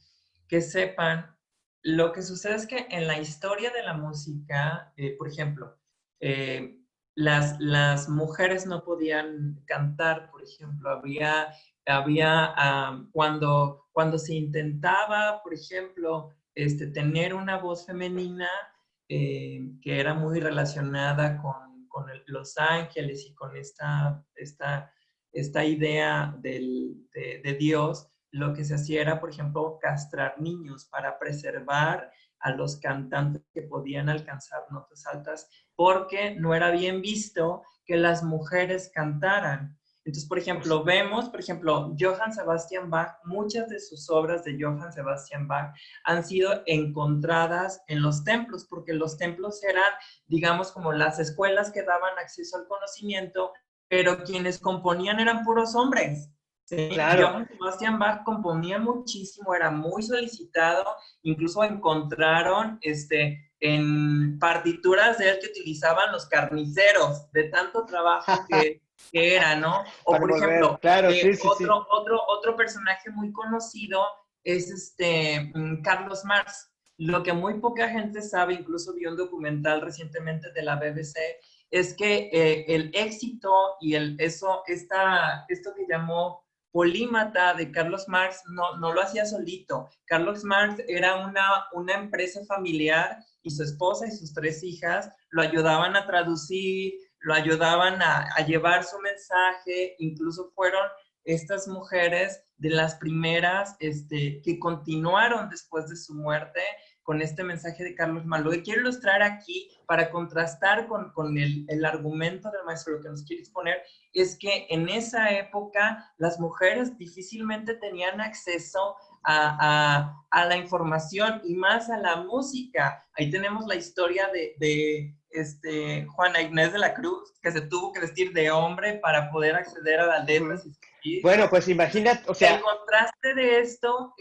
que sepan, lo que sucede es que en la historia de la música, por ejemplo, las mujeres no podían cantar, por ejemplo, cuando se intentaba, por ejemplo, tener una voz femenina que era muy relacionada con los ángeles y con esta idea de Dios, lo que se hacía era, por ejemplo, castrar niños para preservar a los cantantes que podían alcanzar notas altas, porque no era bien visto que las mujeres cantaran. Entonces, por ejemplo, Johann Sebastian Bach, muchas de sus obras de Johann Sebastian Bach han sido encontradas en los templos, porque los templos eran, digamos, como las escuelas que daban acceso al conocimiento, pero quienes componían eran puros hombres. ¿Sí? Claro. Johann Sebastian Bach componía muchísimo, era muy solicitado, incluso encontraron en partituras de él que utilizaban los carniceros, de tanto trabajo que era, ¿no? O por ejemplo, claro, otro personaje muy conocido es Carlos Marx. Lo que muy poca gente sabe, incluso vi un documental recientemente de la BBC, es que el éxito y esto que llamó polímata de Carlos Marx no lo hacía solito. Carlos Marx era una empresa familiar y su esposa y sus 3 hijas lo ayudaban a traducir, lo ayudaban a llevar su mensaje, incluso fueron estas mujeres de las primeras que continuaron después de su muerte con este mensaje de Carlos Mal. Lo que quiero ilustrar aquí para contrastar con el argumento del maestro, lo que nos quiere exponer, es que en esa época las mujeres difícilmente tenían acceso a la información y más a la música. Ahí tenemos la historia de Juana Inés de la Cruz, que se tuvo que vestir de hombre para poder acceder a las letras. Bueno, pues imagínate, o sea... El contraste de esto,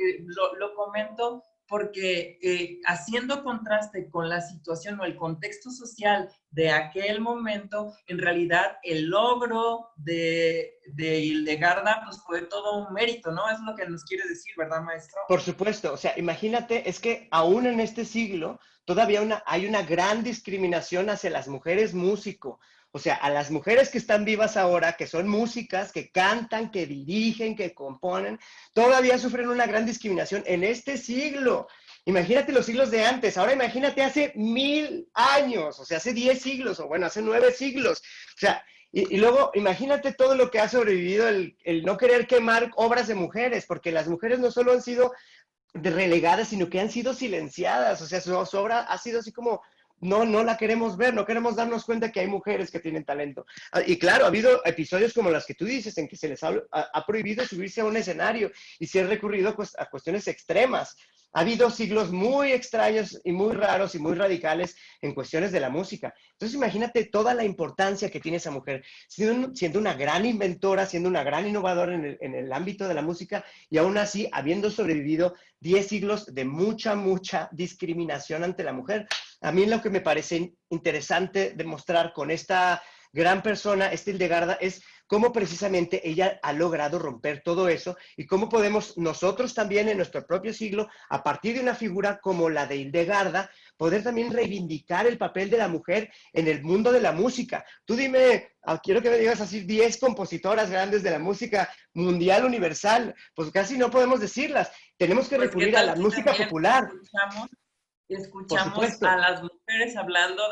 lo comento porque haciendo contraste con la situación o el contexto social de aquel momento, en realidad el logro de Hildegarda pues fue todo un mérito, ¿no? Es lo que nos quiere decir, ¿verdad, maestro? Por supuesto, o sea, imagínate, es que aún en este siglo todavía hay una gran discriminación hacia las mujeres músico. O sea, a las mujeres que están vivas ahora, que son músicas, que cantan, que dirigen, que componen, todavía sufren una gran discriminación en este siglo. Imagínate los siglos de antes, ahora imagínate hace 1000 años, o sea, hace 10 siglos, o bueno, hace 9 siglos. O sea, y luego imagínate todo lo que ha sobrevivido el no querer quemar obras de mujeres, porque las mujeres no solo han sido relegadas, sino que han sido silenciadas. O sea, su obra ha sido así como... No la queremos ver, no queremos darnos cuenta que hay mujeres que tienen talento. Y claro, ha habido episodios como las que tú dices, en que se les ha prohibido subirse a un escenario y se ha recurrido a cuestiones extremas. Ha habido siglos muy extraños y muy raros y muy radicales en cuestiones de la música. Entonces imagínate toda la importancia que tiene esa mujer, siendo una gran inventora, siendo una gran innovadora en el ámbito de la música, y aún así habiendo sobrevivido 10 siglos de mucha discriminación ante la mujer. A mí lo que me parece interesante demostrar con esta gran persona, Hildegarda, es cómo precisamente ella ha logrado romper todo eso y cómo podemos nosotros también en nuestro propio siglo, a partir de una figura como la de Hildegarda, poder también reivindicar el papel de la mujer en el mundo de la música. Tú dime, quiero que me digas así 10 compositoras grandes de la música mundial universal, pues casi no podemos decirlas. Tenemos que Pues, recurrir a la música popular. Escuchamos a las mujeres hablando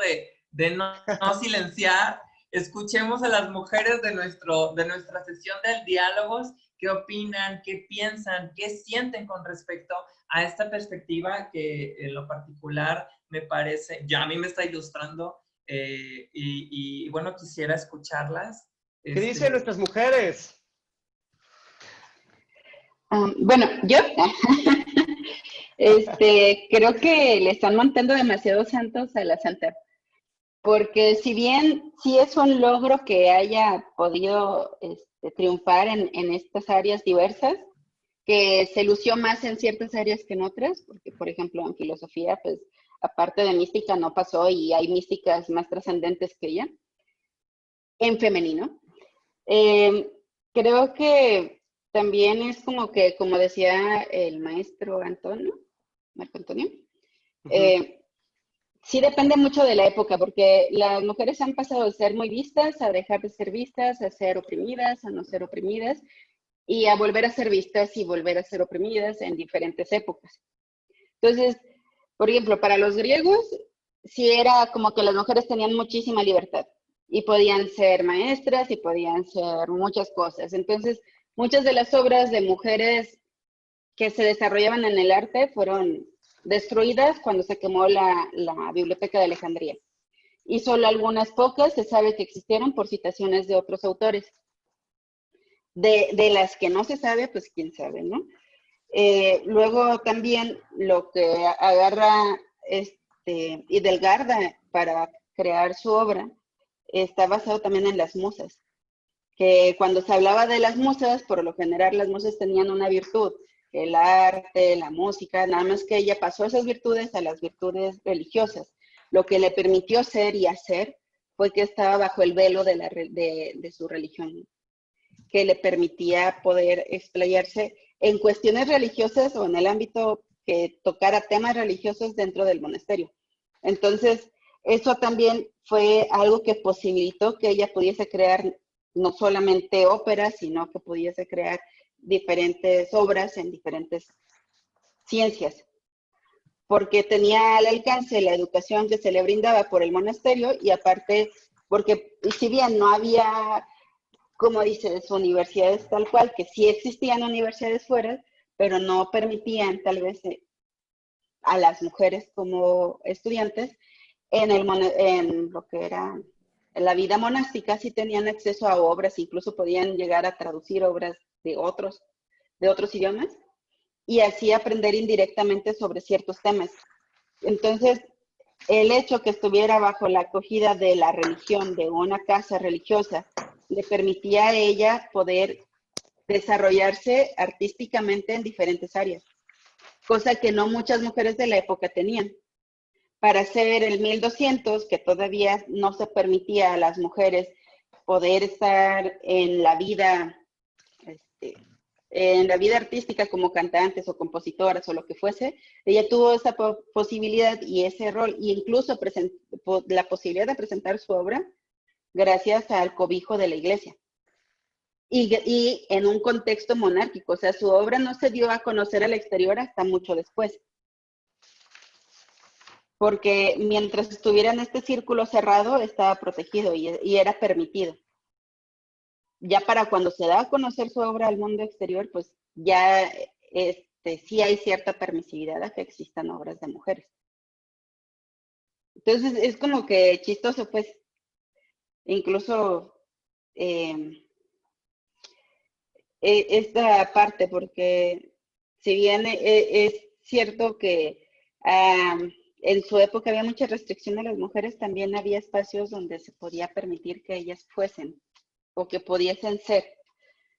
de no silenciar. Escuchemos a las mujeres de nuestra sesión del diálogos, qué opinan, qué piensan, qué sienten con respecto a esta perspectiva que en lo particular me parece, ya a mí me está ilustrando y bueno, quisiera escucharlas. ¿Qué dicen nuestras mujeres? Bueno, yo creo que le están montando demasiados santos a la santa. Porque si bien sí es un logro que haya podido triunfar en estas áreas diversas, que se lució más en ciertas áreas que en otras, porque por ejemplo en filosofía, pues aparte de mística no pasó y hay místicas más trascendentes que ella, en femenino. Creo que también es como que, como decía el maestro Marco Antonio, sí depende mucho de la época, porque las mujeres han pasado de ser muy vistas a dejar de ser vistas, a ser oprimidas, a no ser oprimidas, y a volver a ser vistas y volver a ser oprimidas en diferentes épocas. Entonces, por ejemplo, para los griegos, sí era como que las mujeres tenían muchísima libertad, y podían ser maestras, y podían ser muchas cosas. Entonces, muchas de las obras de mujeres que se desarrollaban en el arte fueron destruidas cuando se quemó la Biblioteca de Alejandría. Y solo algunas pocas se sabe que existieron por citaciones de otros autores. De las que no se sabe, pues quién sabe, ¿no? Luego también lo que agarra Hildegarda para crear su obra está basado también en las musas. Que cuando se hablaba de las musas, por lo general las musas tenían una virtud, el arte, la música, nada más que ella pasó esas virtudes a las virtudes religiosas. Lo que le permitió ser y hacer fue que estaba bajo el velo de su religión, que le permitía poder explayarse en cuestiones religiosas o en el ámbito que tocara temas religiosos dentro del monasterio. Entonces, eso también fue algo que posibilitó que ella pudiese crear no solamente óperas, sino que pudiese crear diferentes obras en diferentes ciencias, porque tenía al alcance la educación que se le brindaba por el monasterio y aparte, porque si bien no había, como dices, universidades tal cual, que sí existían universidades fuera, pero no permitían tal vez a las mujeres como estudiantes en lo que era en la vida monástica, sí tenían acceso a obras, incluso podían llegar a traducir obras de otros idiomas y así aprender indirectamente sobre ciertos temas. Entonces, el hecho que estuviera bajo la acogida de la religión, de una casa religiosa, le permitía a ella poder desarrollarse artísticamente en diferentes áreas, cosa que no muchas mujeres de la época tenían. Para hacer el 1200, que todavía no se permitía a las mujeres poder estar en la vida artística como cantantes o compositoras o lo que fuese, ella tuvo esa posibilidad y ese rol, e incluso la posibilidad de presentar su obra gracias al cobijo de la iglesia. Y en un contexto monárquico, o sea, su obra no se dio a conocer al exterior hasta mucho después. Porque mientras estuviera en este círculo cerrado, estaba protegido y era permitido. Ya para cuando se da a conocer su obra al mundo exterior, pues ya sí hay cierta permisividad a que existan obras de mujeres. Entonces es como que chistoso, pues, incluso esta parte, porque si bien es cierto que en su época había mucha restricción a las mujeres, también había espacios donde se podía permitir que ellas fuesen o que pudiesen ser.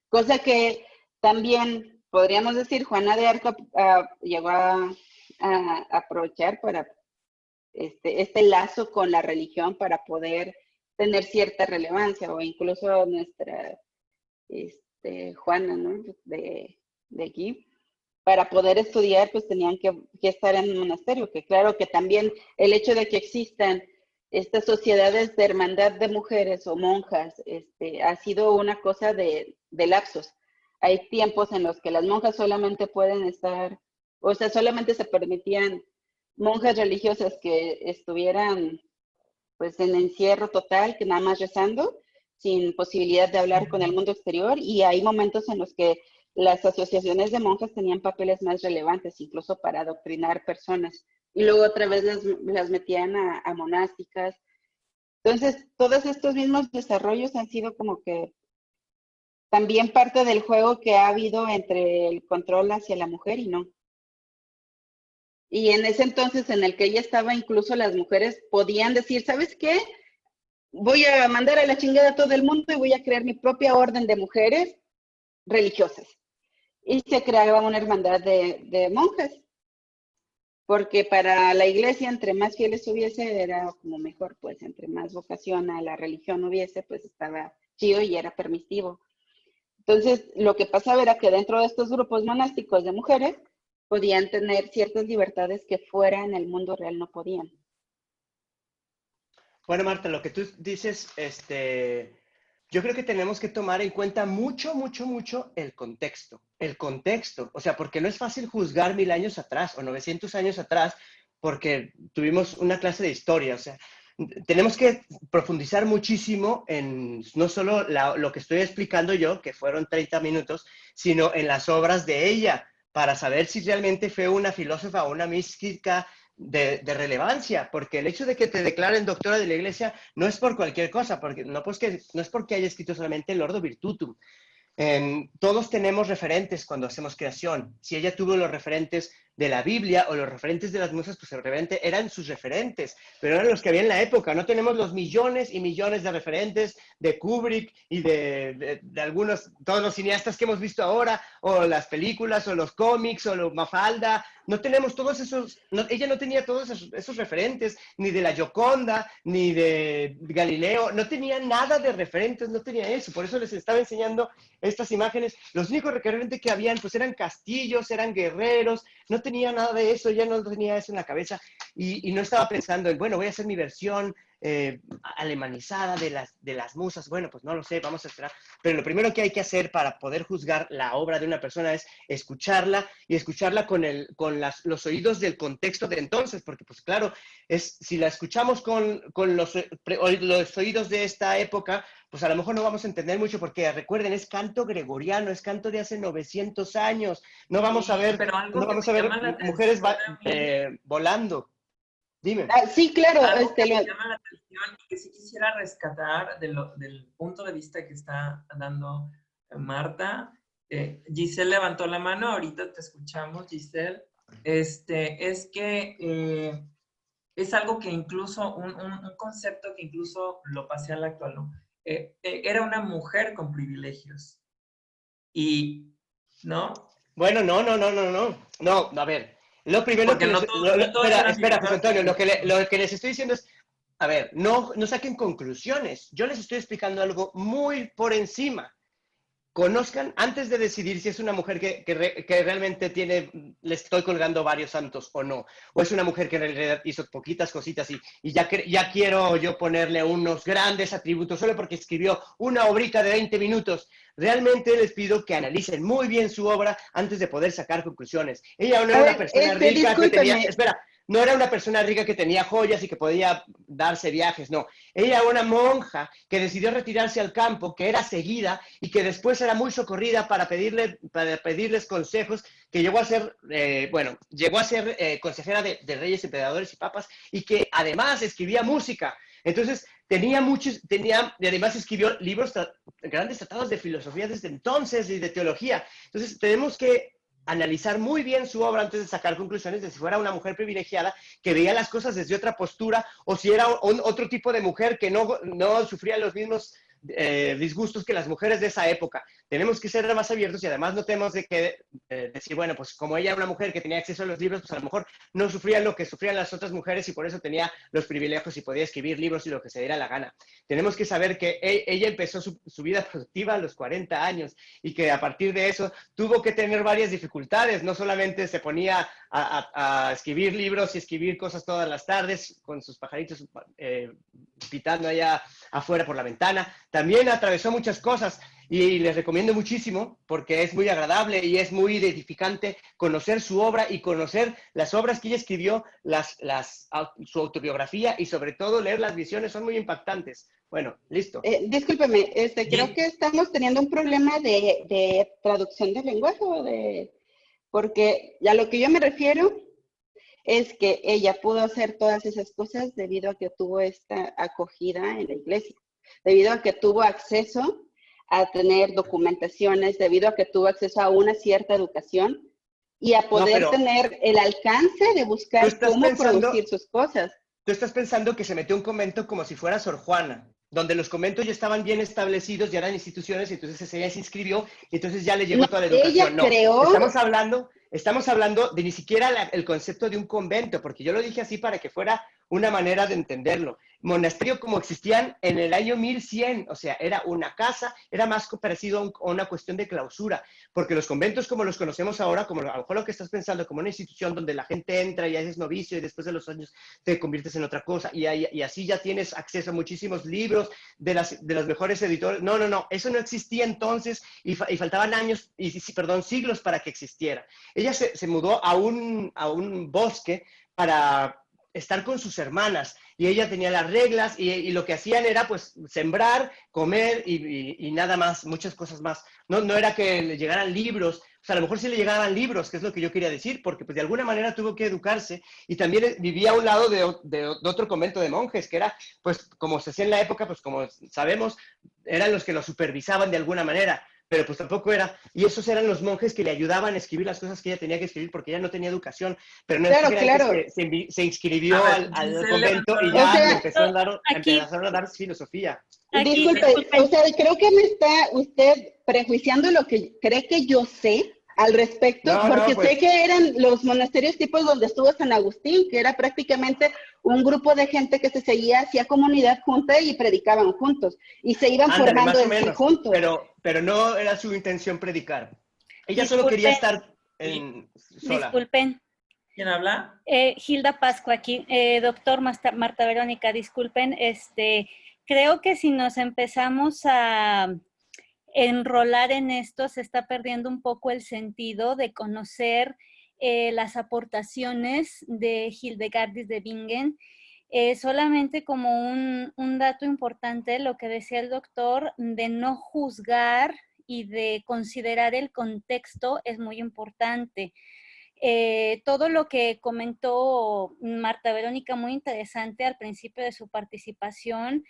Cosa que también podríamos decir Juana de Arco llegó a aprovechar para este lazo con la religión para poder tener cierta relevancia, o incluso nuestra Juana, ¿no? de aquí, para poder estudiar, pues tenían que estar en un monasterio, que claro que también el hecho de que existan estas sociedades de hermandad de mujeres o monjas, ha sido una cosa de lapsos. Hay tiempos en los que las monjas solamente pueden estar, o sea, solamente se permitían monjas religiosas que estuvieran pues en encierro total, que nada más rezando, sin posibilidad de hablar con el mundo exterior, y hay momentos en los que las asociaciones de monjas tenían papeles más relevantes, incluso para adoctrinar personas, y luego otra vez las metían a monásticas. Entonces, todos estos mismos desarrollos han sido como que también parte del juego que ha habido entre el control hacia la mujer y no. Y en ese entonces en el que ella estaba, incluso las mujeres podían decir, ¿sabes qué? Voy a mandar a la chingada a todo el mundo y voy a crear mi propia orden de mujeres religiosas. Y se creaba una hermandad de monjas, porque para la iglesia, entre más fieles hubiese, era como mejor, pues entre más vocación a la religión hubiese, pues estaba chido y era permisivo. Entonces, lo que pasaba era que dentro de estos grupos monásticos de mujeres, podían tener ciertas libertades que fuera en el mundo real no podían. Bueno, Marta, lo que tú dices, yo creo que tenemos que tomar en cuenta mucho, mucho, mucho el contexto. El contexto, o sea, porque no es fácil juzgar 1000 años atrás o 900 años atrás porque tuvimos una clase de historia, o sea, tenemos que profundizar muchísimo en no solo lo que estoy explicando yo, que fueron 30 minutos, sino en las obras de ella, para saber si realmente fue una filósofa o una mística de relevancia, porque el hecho de que te declaren doctora de la iglesia no es por cualquier cosa, porque no es porque haya escrito solamente el Ordo Virtutum. Todos tenemos referentes cuando hacemos creación. Si ella tuvo los referentes de la Biblia o los referentes de las musas, pues seguramente eran sus referentes, pero eran los que había en la época. No tenemos los millones y millones de referentes de Kubrick y de algunos, todos los cineastas que hemos visto ahora, o las películas, o los cómics, o los Mafalda. No tenemos todos esos, ella no tenía todos esos referentes, ni de la Gioconda, ni de Galileo, no tenía nada de referentes, no tenía eso. Por eso les estaba enseñando estas imágenes. Los únicos referentes que habían, pues eran castillos, eran guerreros, no tenía nada de eso, ella no tenía eso en la cabeza y no estaba pensando en, bueno, voy a hacer mi versión alemanizada de las musas. Bueno, pues no lo sé, vamos a esperar. Pero lo primero que hay que hacer para poder juzgar la obra de una persona es escucharla y escucharla con los oídos del contexto de entonces, porque pues claro, si la escuchamos con los oídos de esta época, pues a lo mejor no vamos a entender mucho, porque recuerden, es canto gregoriano, es canto de hace 900 años. No vamos a ver, pero algo no que vamos me a ver llama la mujeres atención a mí, volando. Dime. Sí, claro, algo que me llama la atención y que sí quisiera rescatar del punto de vista que está dando Marta. Giselle levantó la mano, ahorita te escuchamos, Giselle. Es que es algo que incluso, un concepto que incluso lo pasé al actual, ¿no? Era una mujer con privilegios. Y, ¿no? Bueno, no, a ver. Lo primero Porque que no todos eran espera, José diputados. Antonio, lo que les estoy diciendo es, a ver, no saquen conclusiones. Yo les estoy explicando algo muy por encima. Conozcan, antes de decidir si es una mujer que realmente le estoy colgando varios santos o no, o es una mujer que en realidad hizo poquitas cositas y ya quiero yo ponerle unos grandes atributos solo porque escribió una obrita de 20 minutos. Realmente les pido que analicen muy bien su obra antes de poder sacar conclusiones. Ella no era una persona rica que tenía... Espera, no era una persona rica que tenía joyas y que podía darse viajes, no. Ella era una monja que decidió retirarse al campo, que era seguida y que después era muy socorrida para pedirles consejos, que llegó a ser, consejera de reyes, emperadores y papas, y que además escribía música. Entonces, y además escribió libros, grandes tratados de filosofía desde entonces y de teología. Entonces, tenemos que analizar muy bien su obra antes de sacar conclusiones de si fuera una mujer privilegiada que veía las cosas desde otra postura o si era otro tipo de mujer que no sufría los mismos disgustos que las mujeres de esa época. Tenemos que ser más abiertos y además no tenemos de que decir, bueno, pues como ella era una mujer que tenía acceso a los libros, pues a lo mejor no sufría lo que sufrían las otras mujeres y por eso tenía los privilegios y podía escribir libros y lo que se diera la gana. Tenemos que saber que ella empezó su vida productiva a los 40 años y que a partir de eso tuvo que tener varias dificultades. No solamente se ponía a escribir libros y escribir cosas todas las tardes con sus pajaritos pitando allá afuera por la ventana. También atravesó muchas cosas y les recomiendo muchísimo porque es muy agradable y es muy edificante conocer su obra y conocer las obras que ella escribió, su autobiografía y sobre todo leer las visiones, son muy impactantes. Bueno, listo. Discúlpeme, creo que estamos teniendo un problema de traducción del lenguaje, porque a lo que yo me refiero es que ella pudo hacer todas esas cosas debido a que tuvo esta acogida en la iglesia, debido a que tuvo acceso a tener documentaciones, debido a que tuvo acceso a una cierta educación y a poder tener el alcance de buscar cómo producir sus cosas. Tú estás pensando que se metió un convento como si fuera Sor Juana, donde los conventos ya estaban bien establecidos, ya eran instituciones, y entonces ella se inscribió, y entonces ya le llegó toda la educación. Ella creó... Estamos hablando de ni siquiera el concepto de un convento, porque yo lo dije así para que fuera una manera de entenderlo. Monasterio como existían en el año 1100, o sea, era una casa, era más parecido a una cuestión de clausura, porque los conventos como los conocemos ahora, como a lo mejor lo que estás pensando, como una institución donde la gente entra y haces novicio y después de los años te conviertes en otra cosa, y así ya tienes acceso a muchísimos libros de los mejores editores. No, eso no existía entonces y faltaban siglos para que existiera. Ella se mudó a un bosque para estar con sus hermanas y ella tenía las reglas y lo que hacían era pues sembrar, comer y nada más, muchas cosas más. No era que le llegaran libros, o sea, a lo mejor sí le llegaban libros, que es lo que yo quería decir, porque pues de alguna manera tuvo que educarse y también vivía a un lado de otro convento de monjes, que era pues como se hacía en la época, pues como sabemos, eran los que lo supervisaban de alguna manera. Pero pues tampoco era, y esos eran los monjes que le ayudaban a escribir las cosas que ella tenía que escribir porque ella no tenía educación, pero no es que se inscribió al convento y ya le empezaron a dar filosofía. Disculpe, o sea, creo que me está usted prejuiciando lo que cree que yo sé al respecto, porque sé que eran los monasterios tipos donde estuvo San Agustín, que era prácticamente un grupo de gente que se seguía, hacía comunidad junta y predicaban juntos, y se iban formando en sí juntos. Pero no era su intención predicar. Ella solo quería estar sola. Disculpen, ¿Quién habla? Hilda Pascua aquí. Doctor Marta Verónica, disculpen, creo que si nos empezamos a enrolar en esto, se está perdiendo un poco el sentido de conocer las aportaciones de Hildegardis de Bingen. Solamente como un dato importante, lo que decía el doctor, de no juzgar y de considerar el contexto es muy importante. Todo lo que comentó Marta Verónica, muy interesante al principio de su participación,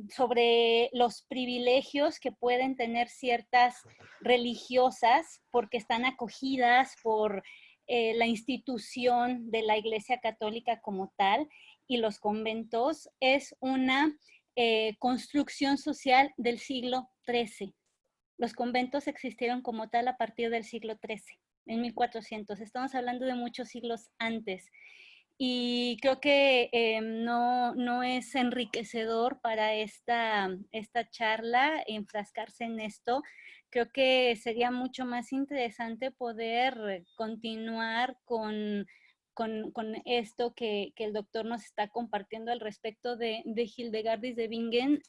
sobre los privilegios que pueden tener ciertas religiosas porque están acogidas por la institución de la Iglesia Católica como tal, y los conventos es una construcción social del siglo XIII. Los conventos existieron como tal a partir del siglo XIII. En 1400, estamos hablando de muchos siglos antes, y creo que no es enriquecedor para esta charla enfrascarse en esto. Creo que sería mucho más interesante poder continuar con esto que el doctor nos está compartiendo al respecto de Hildegardis de Bingen.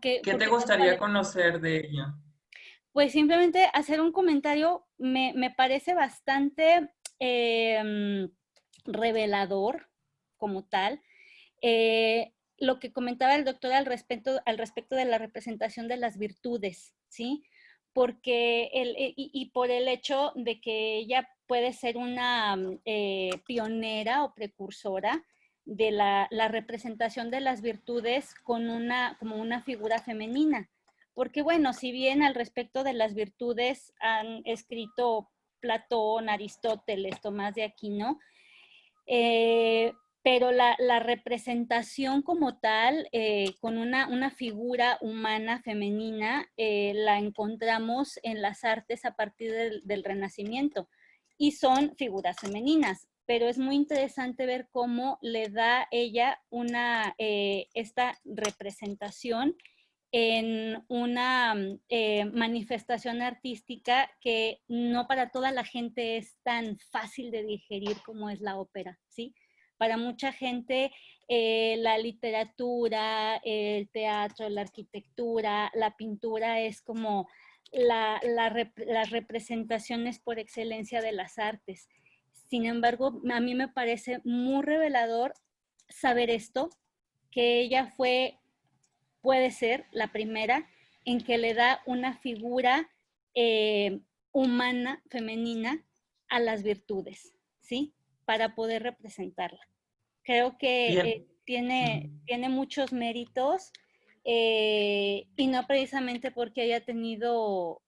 ¿Qué te gustaría conocer de ella? Pues simplemente hacer un comentario, me parece bastante revelador como tal. Lo que comentaba el doctor al respecto de la representación de las virtudes, ¿sí? Porque y por el hecho de que ella puede ser una pionera o precursora de la representación de las virtudes como una figura femenina. Porque bueno, si bien al respecto de las virtudes han escrito Platón, Aristóteles, Tomás de Aquino, pero la representación como tal, con una figura humana femenina, la encontramos en las artes a partir del Renacimiento, y son figuras femeninas, pero es muy interesante ver cómo le da ella esta representación en una manifestación artística que no para toda la gente es tan fácil de digerir como es la ópera, ¿sí? Para mucha gente la literatura, el teatro, la arquitectura, la pintura es como las representaciones por excelencia de las artes. Sin embargo, a mí me parece muy revelador saber esto, que ella puede ser la primera en que le da una figura humana, femenina, a las virtudes, ¿sí? Para poder representarla. Creo que tiene muchos méritos, y no precisamente porque haya tenido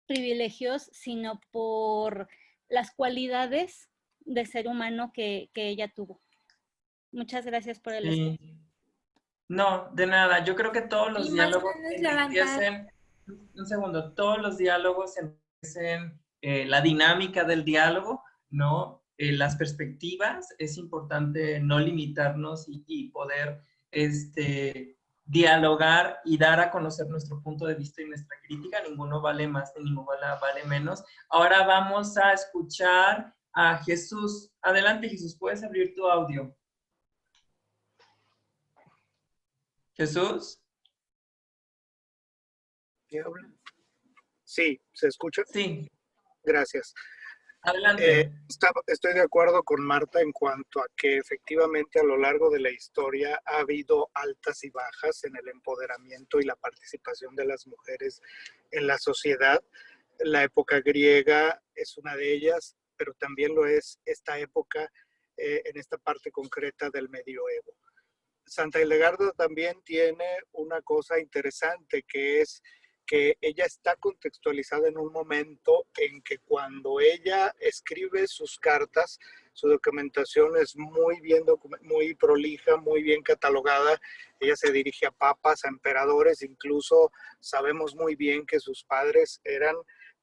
privilegios, sino por las cualidades de ser humano que ella tuvo. Muchas gracias por el espacio. No, de nada. Yo creo que todos los Y más diálogos manos levantadas. enriquecen, un segundo, todos los diálogos enriquecen la dinámica del diálogo, ¿no? Las perspectivas, es importante no limitarnos y poder dialogar y dar a conocer nuestro punto de vista y nuestra crítica. Ninguno vale más ni ninguno vale menos. Ahora vamos a escuchar a Jesús. Adelante, Jesús, puedes abrir tu audio. Jesús. Sí, ¿se escucha? Sí. Gracias. Adelante. Estoy de acuerdo con Marta en cuanto a que efectivamente a lo largo de la historia ha habido altas y bajas en el empoderamiento y la participación de las mujeres en la sociedad. La época griega es una de ellas, pero también lo es esta época en esta parte concreta del medioevo. Santa Hildegarda también tiene una cosa interesante, que es que ella está contextualizada en un momento en que cuando ella escribe sus cartas, su documentación es muy prolija, muy bien catalogada. Ella se dirige a papas, a emperadores, incluso sabemos muy bien que sus padres eran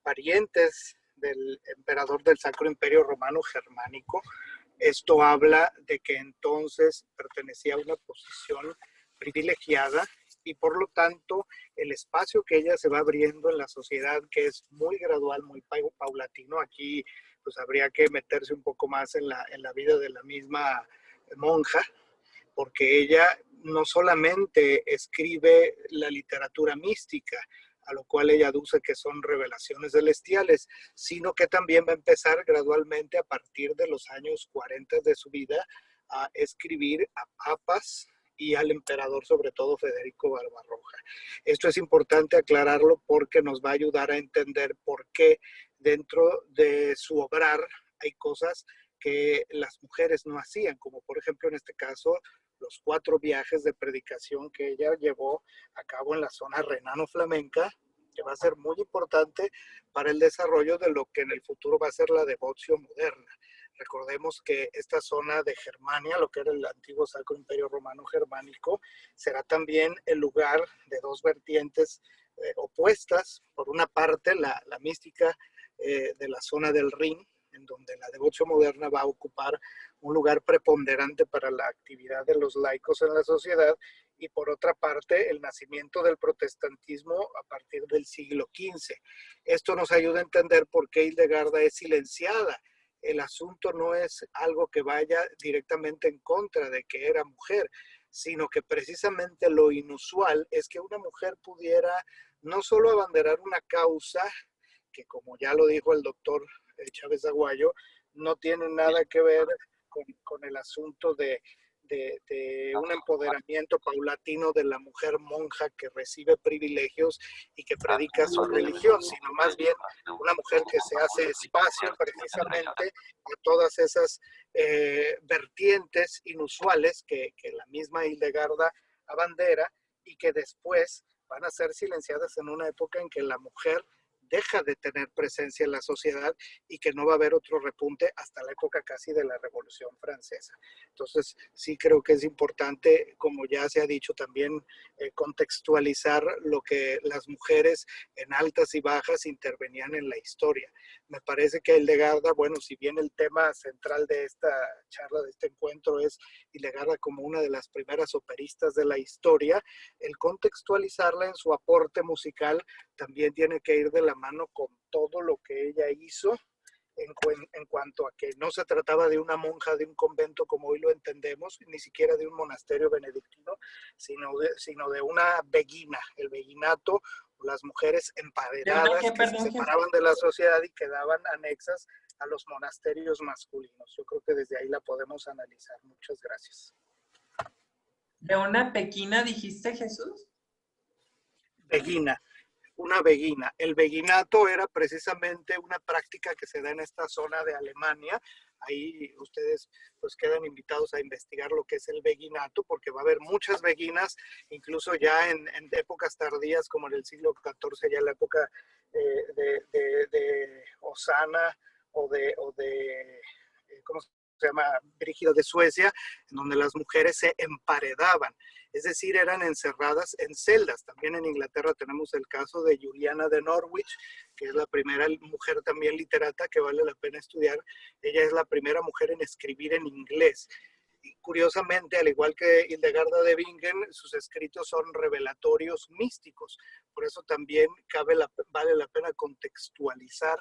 parientes del emperador del Sacro Imperio Romano Germánico. Esto habla de que entonces pertenecía a una posición privilegiada y por lo tanto el espacio que ella se va abriendo en la sociedad, que es muy gradual, muy paulatino, aquí pues habría que meterse un poco más en la vida de la misma monja, porque ella no solamente escribe la literatura mística, a lo cual ella aduce que son revelaciones celestiales, sino que también va a empezar gradualmente a partir de los años 40 de su vida a escribir a papas y al emperador, sobre todo Federico Barbarroja. Esto es importante aclararlo porque nos va a ayudar a entender por qué dentro de su obrar hay cosas que las mujeres no hacían, como por ejemplo en este caso los 4 viajes de predicación que ella llevó a cabo en la zona renano-flamenca, que va a ser muy importante para el desarrollo de lo que en el futuro va a ser la devoción moderna. Recordemos que esta zona de Germania, lo que era el antiguo Sacro Imperio Romano Germánico, será también el lugar de 2 vertientes opuestas. Por una parte, la mística de la zona del Rin, en donde la devoción moderna va a ocupar un lugar preponderante para la actividad de los laicos en la sociedad, y por otra parte el nacimiento del protestantismo a partir del siglo XV. Esto nos ayuda a entender por qué Hildegarda es silenciada. El asunto no es algo que vaya directamente en contra de que era mujer, sino que precisamente lo inusual es que una mujer pudiera no solo abanderar una causa, que como ya lo dijo el doctor Chávez Aguayo, no tiene nada que ver con el asunto de un empoderamiento paulatino de la mujer monja que recibe privilegios y que predica su religión, sino más bien una mujer que se hace espacio precisamente a todas esas vertientes inusuales que la misma Hildegarda abandera y que después van a ser silenciadas en una época en que la mujer deja de tener presencia en la sociedad y que no va a haber otro repunte hasta la época casi de la Revolución Francesa. Entonces, sí creo que es importante, como ya se ha dicho también, contextualizar lo que las mujeres en altas y bajas intervenían en la historia. Me parece que Hildegarda, bueno, si bien el tema central de esta charla, de este encuentro, es Hildegarda como una de las primeras operistas de la historia, el contextualizarla en su aporte musical también tiene que ir de la mano con todo lo que ella hizo en cuanto a que no se trataba de una monja de un convento como hoy lo entendemos, ni siquiera de un monasterio benedictino, sino de una beguina, el beguinato, las mujeres empaderadas que se separaban de la sociedad y quedaban anexas a los monasterios masculinos. Yo creo que desde ahí la podemos analizar. Muchas gracias. ¿De una beguina dijiste, Jesús? Beguina. Una beguina. El beguinato era precisamente una práctica que se da en esta zona de Alemania. Ahí ustedes pues quedan invitados a investigar lo que es el beguinato, porque va a haber muchas beguinas, incluso ya en épocas tardías como en el siglo XIV, ya en la época de Osana o de ¿cómo se llama? Brígida de Suecia, en donde las mujeres se emparedaban, es decir, eran encerradas en celdas. También en Inglaterra tenemos el caso de Juliana de Norwich, que es la primera mujer también literata que vale la pena estudiar. Ella es la primera mujer en escribir en inglés. Y curiosamente, al igual que Hildegarda de Bingen, sus escritos son revelatorios místicos. Por eso también vale la pena contextualizar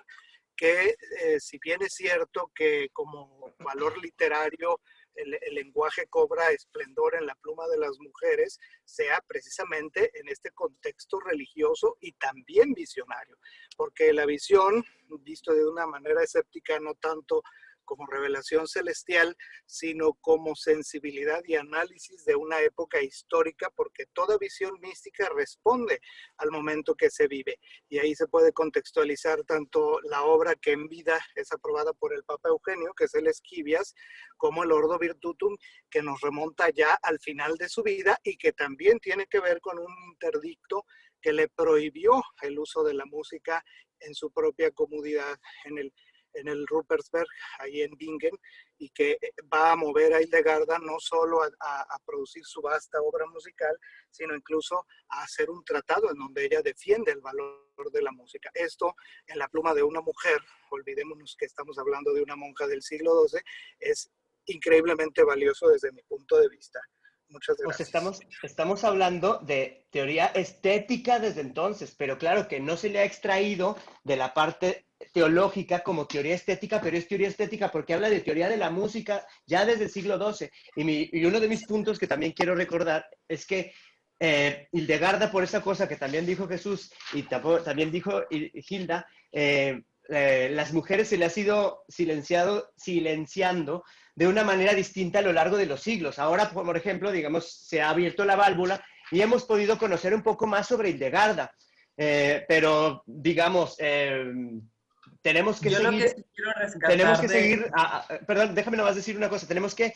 que si bien es cierto que como valor literario el lenguaje cobra esplendor en la pluma de las mujeres, sea precisamente en este contexto religioso y también visionario, porque la visión, visto de una manera escéptica, no tanto como revelación celestial, sino como sensibilidad y análisis de una época histórica, porque toda visión mística responde al momento que se vive. Y ahí se puede contextualizar tanto la obra que en vida es aprobada por el Papa Eugenio, que es el Esquivias, como el Ordo Virtutum, que nos remonta ya al final de su vida y que también tiene que ver con un interdicto que le prohibió el uso de la música en su propia comunidad, en el Ruppersberg, ahí en Bingen, y que va a mover a Hildegarda no solo a producir su vasta obra musical, sino incluso a hacer un tratado en donde ella defiende el valor de la música. Esto en la pluma de una mujer, olvidémonos que estamos hablando de una monja del siglo XII, es increíblemente valioso desde mi punto de vista. Muchas Pues gracias. estamos hablando de teoría estética desde entonces, pero claro que no se le ha extraído de la parte teológica como teoría estética, pero es teoría estética porque habla de teoría de la música ya desde el siglo XII. Y uno de mis puntos que también quiero recordar es que Hildegarda, por esa cosa que también dijo Jesús y también dijo Hilda, las mujeres se les ha ido silenciando de una manera distinta a lo largo de los siglos. Ahora, por ejemplo, digamos, se ha abierto la válvula y hemos podido conocer un poco más sobre Hildegarda. Pero, digamos, tenemos que Yo lo que seguir, sí quiero rescatar de... perdón, déjame nomás decir una cosa, tenemos que,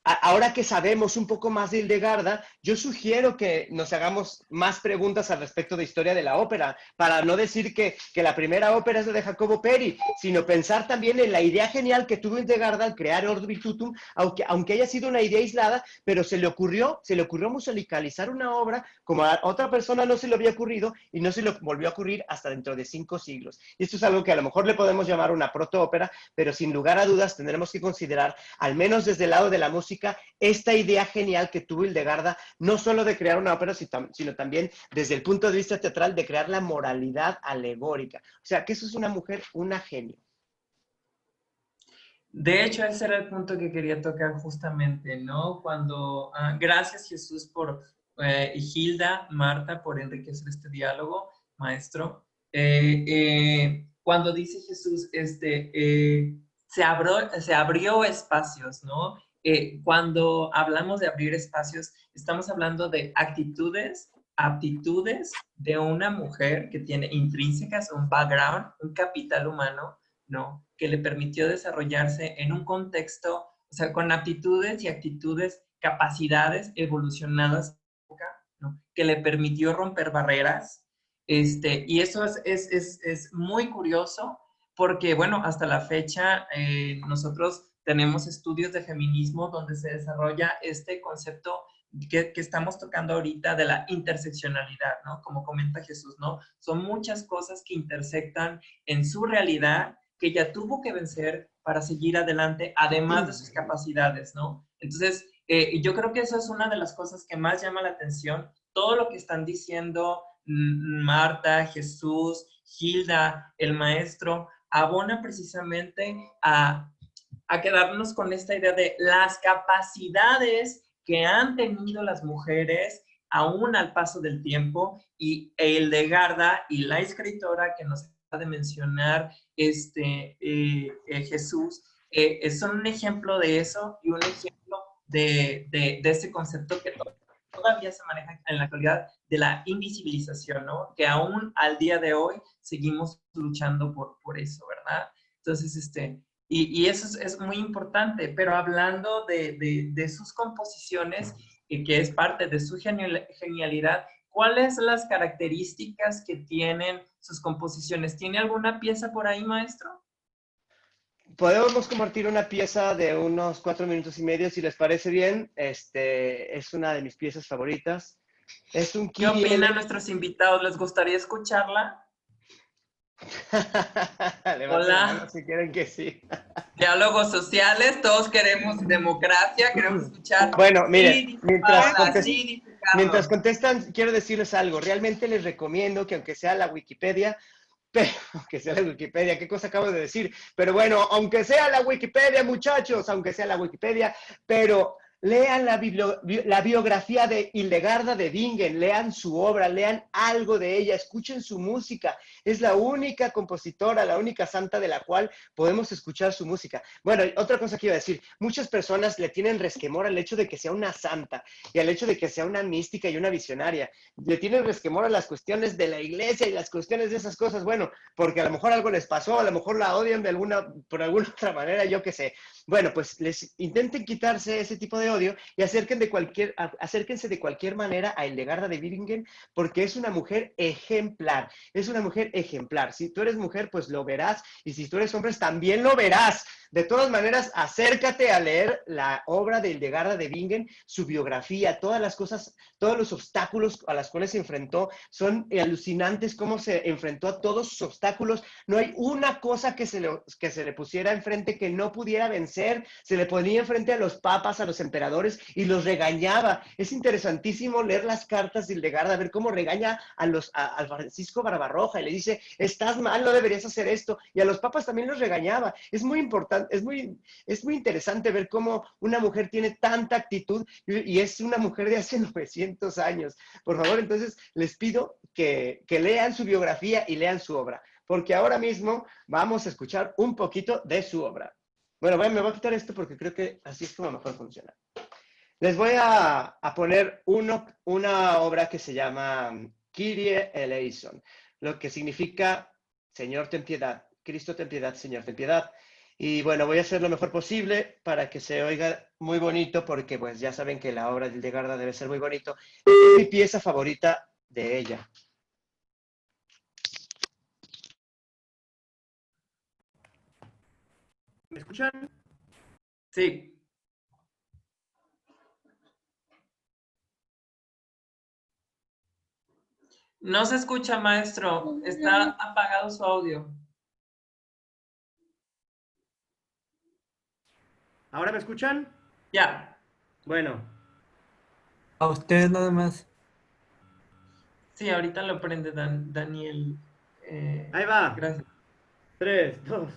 ahora que sabemos un poco más de Hildegarda, yo sugiero que nos hagamos más preguntas al respecto de historia de la ópera, para no decir que la primera ópera es la de Jacobo Peri, sino pensar también en la idea genial que tuvo Hildegarda al crear Ordo Virtutum, aunque haya sido una idea aislada, pero se le ocurrió musicalizar una obra como a otra persona no se le había ocurrido y no se le volvió a ocurrir hasta dentro de 5 siglos. Y esto es algo que a lo mejor le podemos llamar una protoópera, pero sin lugar a dudas tendremos que considerar, al menos desde el lado de la música, esta idea genial que tuvo Hildegarda, no solo de crear una ópera, sino también desde el punto de vista teatral de crear la moralidad alegórica. O sea, que eso es una mujer, una genio. De hecho, ese era el punto que quería tocar justamente, ¿no? Cuando, gracias Jesús por, y Hilda, Marta, por enriquecer este diálogo, maestro. Cuando dice Jesús, se abrió espacios, ¿no? Cuando hablamos de abrir espacios, estamos hablando de actitudes, aptitudes de una mujer que tiene intrínsecas, un background, un capital humano, ¿no? Que le permitió desarrollarse en un contexto, o sea, con aptitudes y actitudes, capacidades evolucionadas, ¿no? Que le permitió romper barreras. Y eso es muy curioso porque, bueno, hasta la fecha nosotros tenemos estudios de feminismo donde se desarrolla este concepto que estamos tocando ahorita de la interseccionalidad, ¿no? Como comenta Jesús, ¿no? Son muchas cosas que intersectan en su realidad que ella tuvo que vencer para seguir adelante, además de sus capacidades, ¿no? Entonces, yo creo que eso es una de las cosas que más llama la atención. Todo lo que están diciendo Marta, Jesús, Hilda, el maestro, abona precisamente a quedarnos con esta idea de las capacidades que han tenido las mujeres aún al paso del tiempo, y Hildegarda y la escritora que nos acaba de mencionar Jesús, son un ejemplo de eso y un ejemplo de ese concepto que todavía se maneja en la actualidad de la invisibilización, ¿no? Que aún al día de hoy seguimos luchando por eso, ¿verdad? Entonces, y eso es muy importante, pero hablando de sus composiciones, que es parte de su genialidad, ¿cuáles son las características que tienen sus composiciones? ¿Tiene alguna pieza por ahí, maestro? Podemos compartir una pieza de unos 4 minutos y medio, si les parece bien. Es una de mis piezas favoritas. Es un ¿Qué opinan nuestros invitados? ¿Les gustaría escucharla? Levanten la mano si quieren que sí. Diálogos sociales, todos queremos democracia, queremos escuchar. Bueno, miren, sí, mientras contestan, quiero decirles algo. Realmente les recomiendo que aunque sea la Wikipedia, ¿qué cosa acabo de decir? Pero bueno, aunque sea la Wikipedia, muchachos, aunque sea la Wikipedia, pero lean la biografía de Hildegarda de Bingen, lean su obra, lean algo de ella, escuchen su música. Es la única compositora, la única santa de la cual podemos escuchar su música. Bueno, otra cosa que iba a decir, muchas personas le tienen resquemor al hecho de que sea una santa y al hecho de que sea una mística y una visionaria. Le tienen resquemor a las cuestiones de la iglesia y las cuestiones de esas cosas, bueno, porque a lo mejor algo les pasó, a lo mejor la odian por alguna otra manera, yo qué sé. Bueno, pues les intenten quitarse ese tipo de odio y acérquense de cualquier manera a Hildegarda de Bingen, porque es una mujer ejemplar, es una mujer ejemplar. Si tú eres mujer, pues lo verás, y si tú eres hombre, también lo verás. De todas maneras, acércate a leer la obra de Hildegarda de Bingen, su biografía, todas las cosas, todos los obstáculos a los cuales se enfrentó, son alucinantes cómo se enfrentó a todos sus obstáculos. No hay una cosa que se le pusiera enfrente que no pudiera vencer. Se le ponía enfrente a los papas, a los emperadores, emperadores y los regañaba. Es interesantísimo leer las cartas de Hildegarda, ver cómo regaña a Francisco Barbarroja y le dice, estás mal, no deberías hacer esto. Y a los papas también los regañaba. Es muy importante, es muy interesante ver cómo una mujer tiene tanta actitud y es una mujer de hace 900 años. Por favor, entonces les pido que lean su biografía y lean su obra, porque ahora mismo vamos a escuchar un poquito de su obra. Bueno, me voy a quitar esto porque creo que así es como mejor funciona. Les voy a poner una obra que se llama Kyrie eleison, lo que significa Señor ten piedad, Cristo ten piedad, Señor ten piedad. Y bueno, voy a hacer lo mejor posible para que se oiga muy bonito, porque pues ya saben que la obra de Hildegarda debe ser muy bonito. Esta es mi pieza favorita de ella. ¿Me escuchan? Sí. No se escucha, maestro. Está apagado su audio. ¿Ahora me escuchan? Ya. Bueno. A usted nada más. Sí, ahorita lo prende Daniel. Ahí va. Gracias. 3, 2.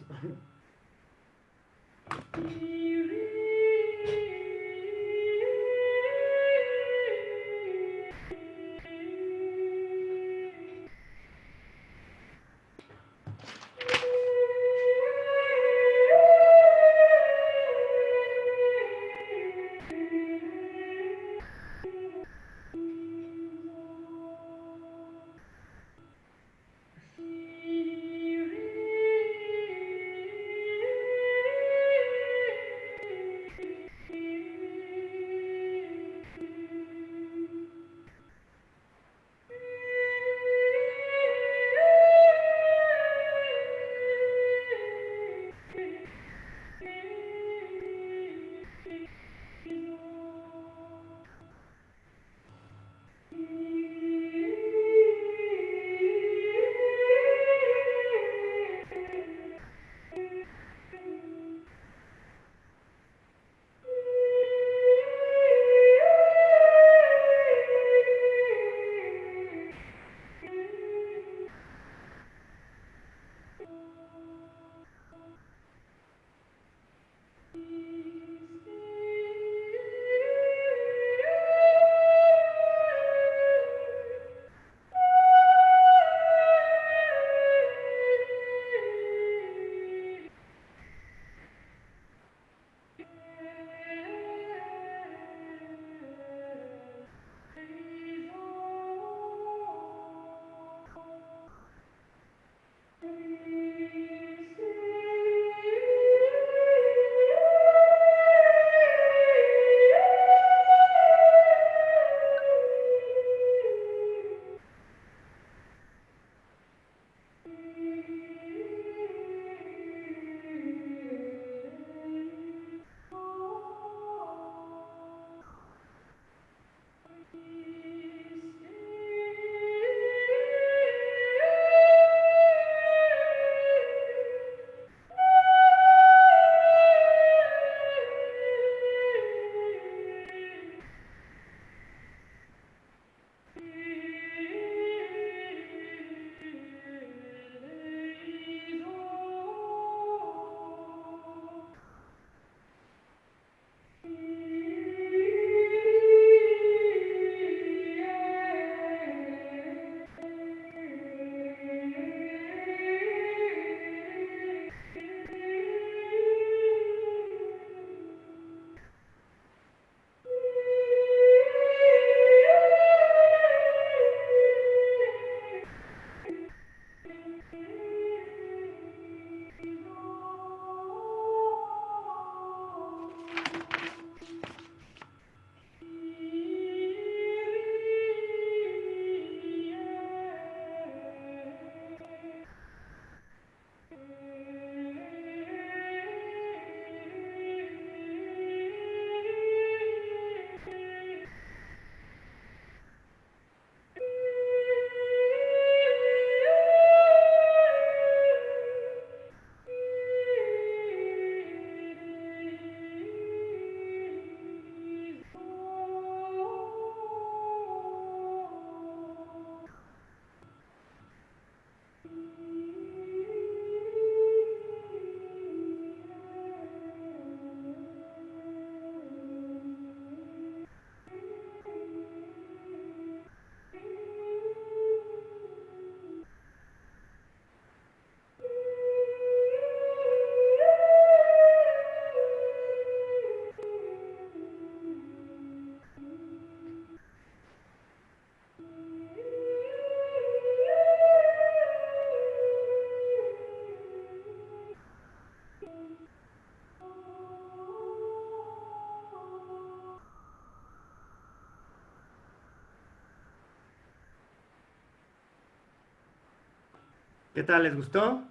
¿Qué tal? ¿Les gustó?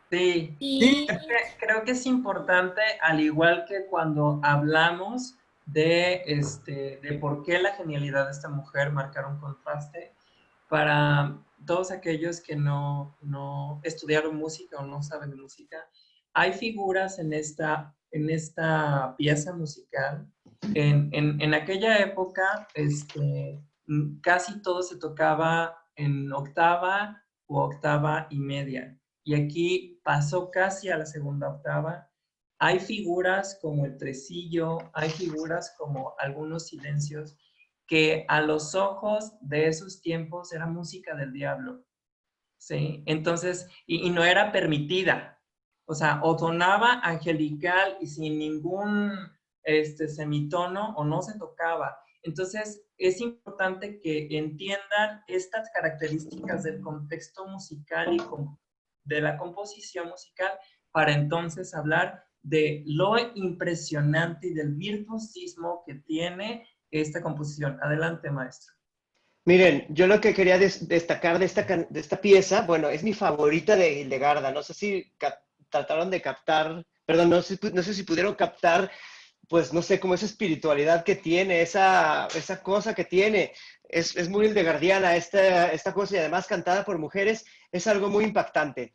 Sí, Sí, creo que es importante, al igual que cuando hablamos de por qué la genialidad de esta mujer marcar un contraste, para todos aquellos que no estudiaron música o no saben de música, hay figuras en esta pieza musical. En aquella época, casi todo se tocaba en octava u octava y media. Y aquí pasó casi a la segunda octava. Hay figuras como el tresillo, hay figuras como algunos silencios que a los ojos de esos tiempos era música del diablo, ¿sí? Entonces, y no era permitida, o sea, o sonaba angelical y sin ningún semitono o no se tocaba. Entonces, es importante que entiendan estas características del contexto musical y de la composición musical para entonces hablar de lo impresionante y del virtuosismo que tiene esta composición. Adelante, maestro. Miren, yo lo que quería destacar de esta pieza, bueno, es mi favorita de Hildegarda. No sé si trataron de captar, perdón, no sé si pudieron captar, pues no sé, como esa espiritualidad que tiene, esa cosa que tiene. Es muy hildegardiana esta cosa y además cantada por mujeres es algo muy impactante.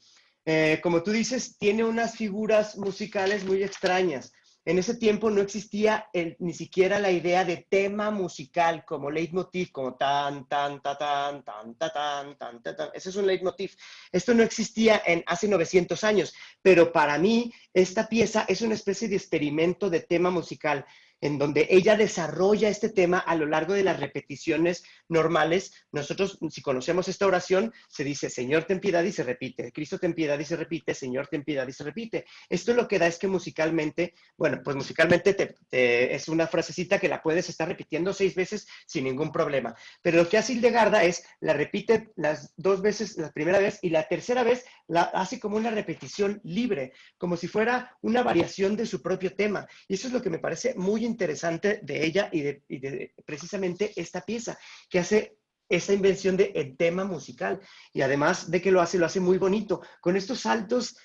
Como tú dices, tiene unas figuras musicales muy extrañas. En ese tiempo no existía ni siquiera la idea de tema musical como leitmotiv, como tan, tan, ta, tan, tan, ta, tan, tan, ta, tan. Ese es un leitmotiv. Esto no existía hace 900 años, pero para mí esta pieza es una especie de experimento de tema musical en donde ella desarrolla este tema a lo largo de las repeticiones normales. Nosotros, si conocemos esta oración, se dice, Señor, ten piedad, y se repite. Cristo, ten piedad, y se repite. Señor, ten piedad, y se repite. Esto lo que da es que musicalmente, bueno, pues musicalmente es una frasecita que la puedes estar repitiendo 6 veces sin ningún problema. Pero lo que hace Hildegarda es, la repite las 2 veces, la primera vez, y la tercera vez la hace como una repetición libre, como si fuera una variación de su propio tema. Y eso es lo que me parece muy interesante de ella y de precisamente esta pieza, que hace esa invención de el tema musical. Y además de que lo hace muy bonito, con estos saltos,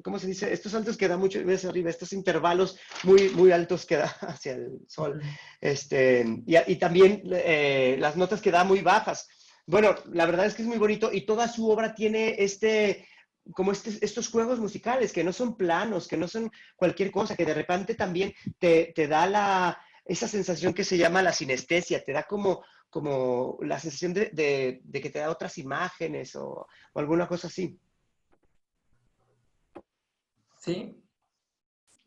¿cómo se dice? Estos saltos que da mucho hacia arriba, estos intervalos muy, muy altos que da hacia el sol. Y también las notas que da muy bajas. Bueno, la verdad es que es muy bonito y toda su obra tiene estos juegos musicales que no son planos, que no son cualquier cosa, que de repente también te da esa sensación que se llama la sinestesia, te da como la sensación de que te da otras imágenes o alguna cosa así. Sí,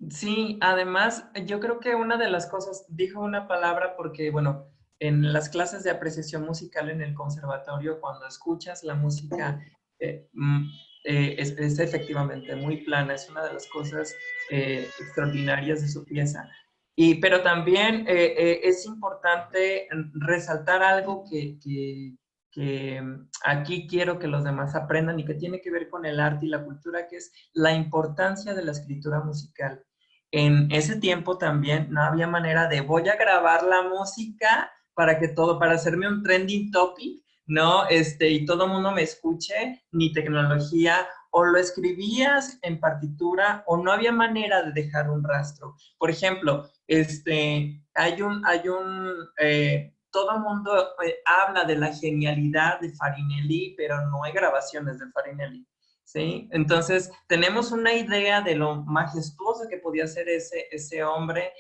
sí, además, yo creo que una de las cosas, dijo una palabra porque, bueno, en las clases de apreciación musical en el conservatorio, cuando escuchas la música, es efectivamente muy plana, es una de las cosas extraordinarias de su pieza. Pero también es importante resaltar algo que aquí quiero que los demás aprendan y que tiene que ver con el arte y la cultura, que es la importancia de la escritura musical. En ese tiempo también no había manera de voy a grabar la música para hacerme un trending topic, ¿no? Y todo el mundo me escuche, ni tecnología, o lo escribías en partitura o no había manera de dejar un rastro. Por ejemplo, todo el mundo habla de la genialidad de Farinelli, pero no hay grabaciones de Farinelli. ¿Sí? Entonces, tenemos una idea de lo majestuoso que podía ser ese hombre,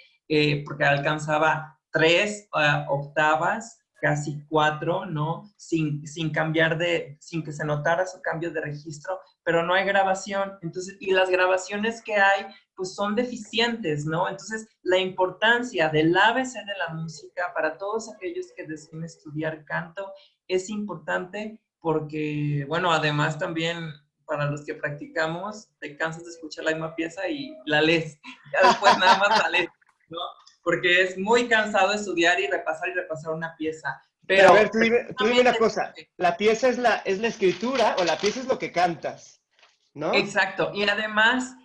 porque alcanzaba 3 octavas, casi 4, ¿no? Sin que se notara su cambio de registro, pero no hay grabación. Entonces, y las grabaciones que hay, pues son deficientes, ¿no? Entonces, la importancia del ABC de la música para todos aquellos que deseen estudiar canto es importante porque, bueno, además también para los que practicamos, te cansas de escuchar la misma pieza y la lees. Ya después nada más la lees, ¿no? Porque es muy cansado estudiar y repasar una pieza. Pero a ver, tú dime una cosa. ¿La pieza es la escritura o la pieza es lo que cantas? ¿No? Exacto. Y además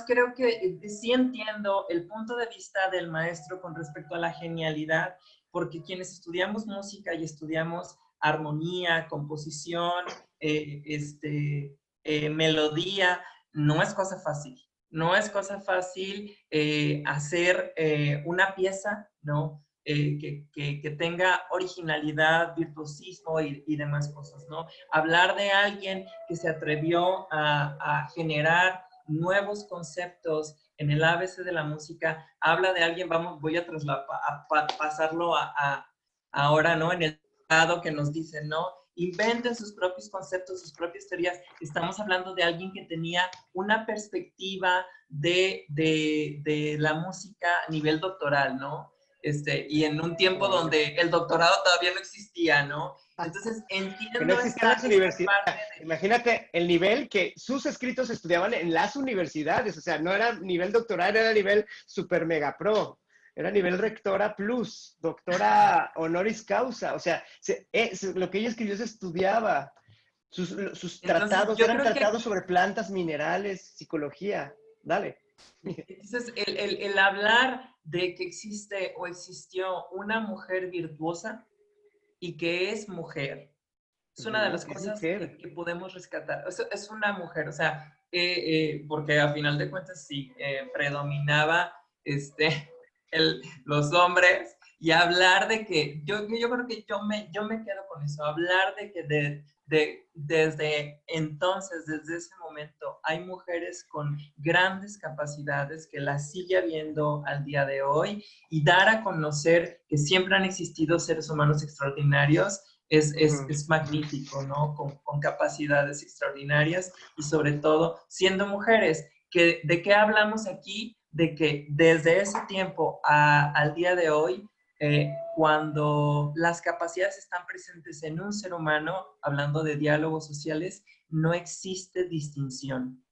creo que sí entiendo el punto de vista del maestro con respecto a la genialidad, porque quienes estudiamos música y estudiamos armonía, composición, melodía. No es cosa fácil. No es cosa fácil hacer una pieza, ¿no? Que tenga originalidad, virtuosismo y demás cosas, ¿no? Hablar de alguien que se atrevió a generar nuevos conceptos en el ABC de la música, habla de alguien, voy a pasarlo ahora, ¿no? En el lado que nos dicen, ¿no? Inventen sus propios conceptos, sus propias teorías. Estamos hablando de alguien que tenía una perspectiva de la música a nivel doctoral, ¿no? Y en un tiempo donde el doctorado todavía no existía, ¿no? Entonces, entiendo que no existían las universidades. Imagínate el nivel que sus escritos estudiaban en las universidades, o sea, no era nivel doctoral, era nivel super mega pro. Era nivel rectora plus, doctora honoris causa. O sea, lo que ella escribió se estudiaba. Sus tratados eran tratados sobre plantas, minerales, psicología. Dale. Entonces, el hablar de que existe o existió una mujer virtuosa y que es mujer, es una de las cosas que podemos rescatar. Es una mujer, o sea, porque a final de cuentas sí, predominaba los hombres, y hablar de que, yo creo que yo me quedo con eso, hablar de que desde entonces, desde ese momento, hay mujeres con grandes capacidades que las sigue habiendo al día de hoy, y dar a conocer que siempre han existido seres humanos extraordinarios es magnífico, ¿no? Con capacidades extraordinarias, y sobre todo siendo mujeres. ¿De qué hablamos aquí? De que desde ese tiempo al día de hoy, cuando las capacidades están presentes en un ser humano, hablando de diálogos sociales, no existe distinción.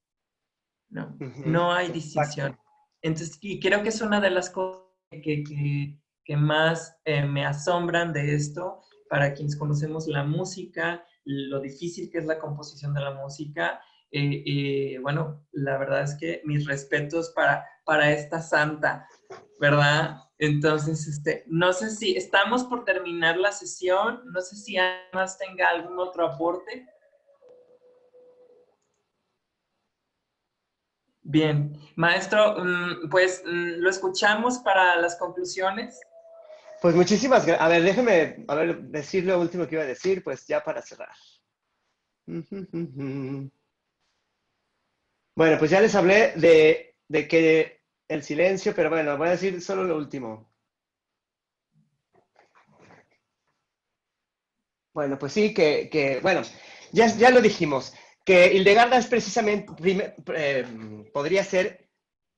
No, no hay distinción. Entonces, y creo que es una de las cosas que más me asombran de esto, para quienes conocemos la música, lo difícil que es la composición de la música. Bueno, la verdad es que mis respetos para esta santa, ¿verdad? Entonces, no sé si estamos por terminar la sesión, no sé si además tenga algún otro aporte. Bien, maestro, pues lo escuchamos para las conclusiones. Pues muchísimas gracias. A ver, déjeme decir lo último que iba a decir, pues ya para cerrar. Bueno, pues ya les hablé de que el silencio, pero bueno, voy a decir solo lo último. Bueno, pues sí, bueno, ya lo dijimos, que Hildegarda es precisamente, podría ser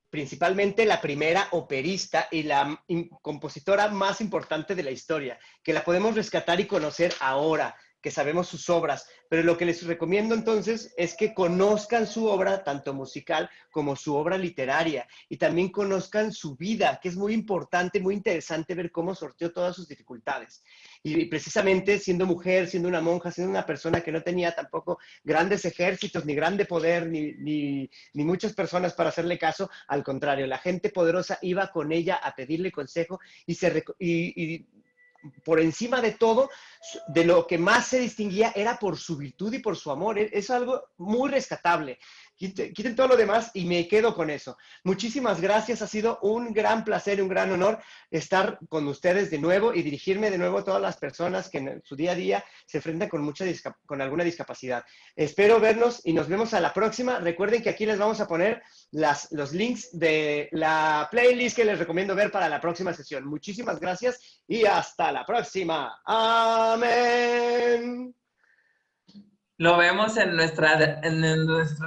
principalmente la primera operista y la compositora más importante de la historia, que la podemos rescatar y conocer ahora, que sabemos sus obras, pero lo que les recomiendo entonces es que conozcan su obra, tanto musical como su obra literaria, y también conozcan su vida, que es muy importante, muy interesante ver cómo sorteó todas sus dificultades. Y precisamente siendo mujer, siendo una monja, siendo una persona que no tenía tampoco grandes ejércitos, ni grande poder, ni muchas personas para hacerle caso, al contrario, la gente poderosa iba con ella a pedirle consejo, y por encima de todo, de lo que más se distinguía era por su virtud y por su amor. Es algo muy rescatable. Quiten todo lo demás y me quedo con eso. Muchísimas gracias. Ha sido un gran placer y un gran honor estar con ustedes de nuevo y dirigirme de nuevo a todas las personas que en su día a día se enfrentan con alguna discapacidad. Espero vernos y nos vemos a la próxima. Recuerden que aquí les vamos a poner los links de la playlist que les recomiendo ver para la próxima sesión. Muchísimas gracias y hasta la próxima. Amén. Lo vemos en nuestra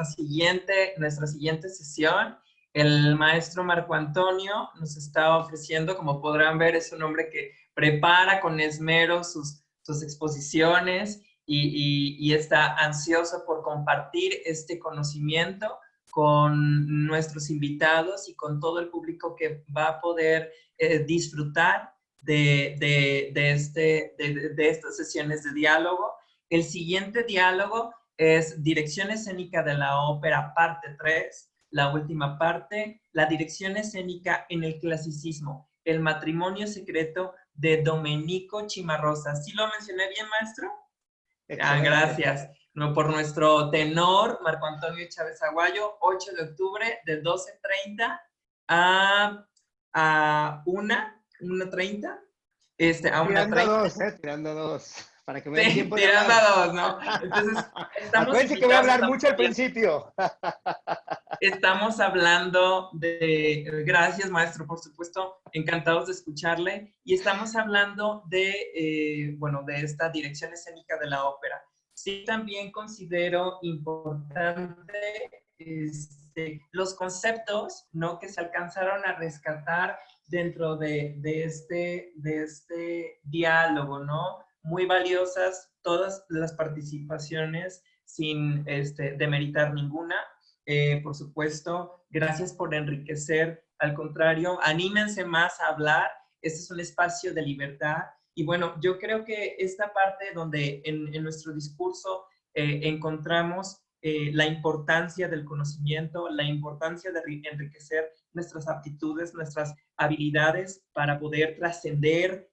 siguiente sesión. El maestro Marco Antonio nos está ofreciendo, como podrán ver, es un hombre que prepara con esmero sus exposiciones y está ansioso por compartir este conocimiento con nuestros invitados y con todo el público que va a poder disfrutar de estas sesiones de diálogo. El siguiente diálogo es Dirección Escénica de la Ópera, parte 3, la última parte, la dirección escénica en el clasicismo, el matrimonio secreto de Domenico Cimarosa. ¿Sí lo mencioné bien, maestro? Excelente. Gracias. No, por nuestro tenor, Marco Antonio Chávez Aguayo, 8 de octubre, de 12:30 a 1:30. A 1:30. Tirando dos, para que me dé Sí, tiempo de tirando hablar. a dos, ¿no? Entonces, Acuérdense que voy a hablar mucho al principio. Estamos hablando de, gracias maestro, por supuesto, encantados de escucharle, y estamos hablando de, bueno, de esta dirección escénica de la ópera. Sí, también considero importante los conceptos, ¿no?, que se alcanzaron a rescatar dentro de este diálogo, ¿no? Muy valiosas todas las participaciones sin demeritar ninguna. Por supuesto, gracias por enriquecer. Al contrario, anímense más a hablar. Este es un espacio de libertad. Y bueno, yo creo que esta parte donde en nuestro discurso encontramos la importancia del conocimiento, la importancia de enriquecer nuestras aptitudes, nuestras habilidades para poder trascender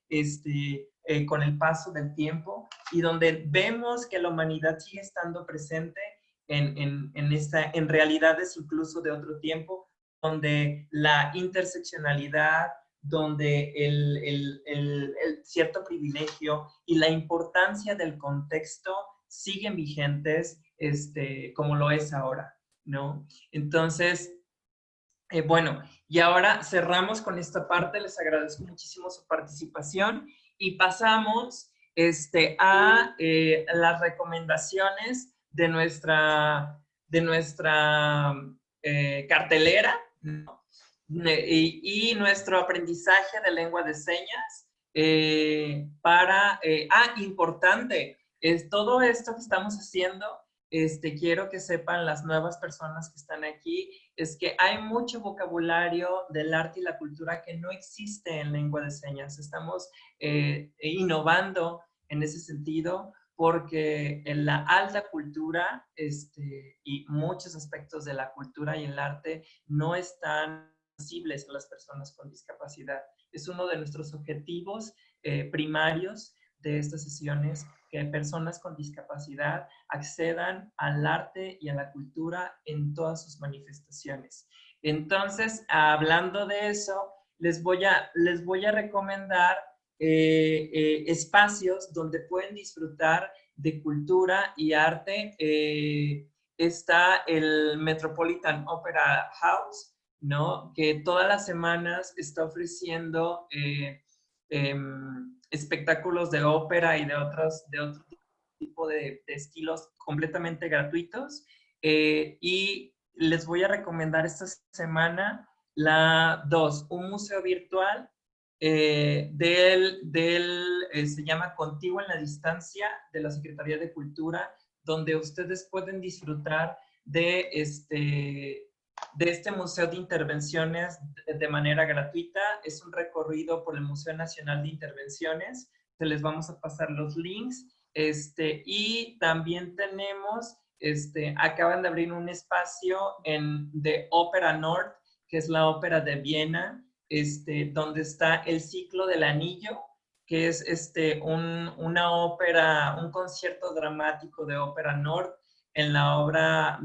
con el paso del tiempo, y donde vemos que la humanidad sigue estando presente en realidades incluso de otro tiempo, donde la interseccionalidad, donde el cierto privilegio y la importancia del contexto siguen vigentes, como lo es ahora, ¿no? Entonces, bueno, y ahora cerramos con esta parte. Les agradezco muchísimo su participación y pasamos a las recomendaciones de nuestra cartelera, ¿no? Y nuestro aprendizaje de lengua de señas importante, es todo esto que estamos haciendo. Quiero que sepan las nuevas personas que están aquí, es que hay mucho vocabulario del arte y la cultura que no existe en lengua de señas. Estamos innovando en ese sentido, porque en la alta cultura y muchos aspectos de la cultura y el arte no están accesibles a las personas con discapacidad. Es uno de nuestros objetivos primarios de estas sesiones, que personas con discapacidad accedan al arte y a la cultura en todas sus manifestaciones. Entonces, hablando de eso, les voy a recomendar espacios donde pueden disfrutar de cultura y arte. Está el Metropolitan Opera House, ¿no?, que todas las semanas está ofreciendo espectáculos de ópera y de otro tipo de estilos completamente gratuitos. Y les voy a recomendar esta semana un museo virtual se llama Contigo en la Distancia, de la Secretaría de Cultura, donde ustedes pueden disfrutar de este museo de intervenciones de manera gratuita. Es un recorrido por el Museo Nacional de Intervenciones. Se les vamos a pasar los links. Y también tenemos, acaban de abrir un espacio de Ópera Nord, que es la ópera de Viena, donde está el ciclo del anillo, que es una ópera, un concierto dramático de Ópera Nord en la obra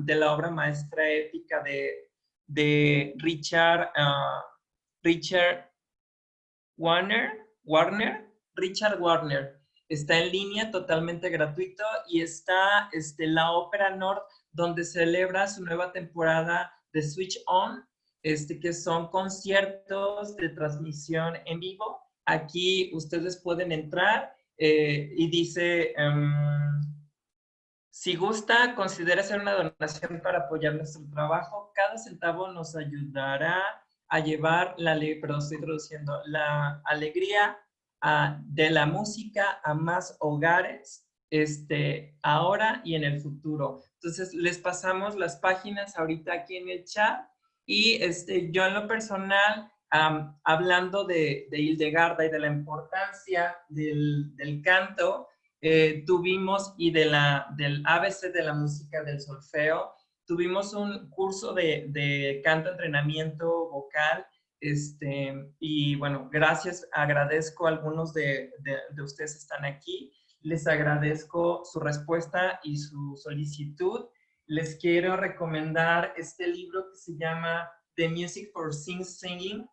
maestra épica de Richard Wagner. Está en línea, totalmente gratuito, y está la Ópera Nord, donde celebra su nueva temporada de Switch On, que son conciertos de transmisión en vivo. Aquí ustedes pueden entrar y dice, si gusta, considere hacer una donación para apoyar nuestro trabajo. Cada centavo nos ayudará a llevar la alegría de la música a más hogares, ahora y en el futuro. Entonces, les pasamos las páginas ahorita aquí en el chat. Y yo en lo personal, hablando de Hildegarda y de la importancia del canto, tuvimos, y del ABC de la música del solfeo, tuvimos un curso de canto, entrenamiento vocal, Y bueno, gracias, agradezco a algunos de ustedes que están aquí. Les agradezco su respuesta y su solicitud. Les quiero recomendar este libro que se llama The Music for Singing,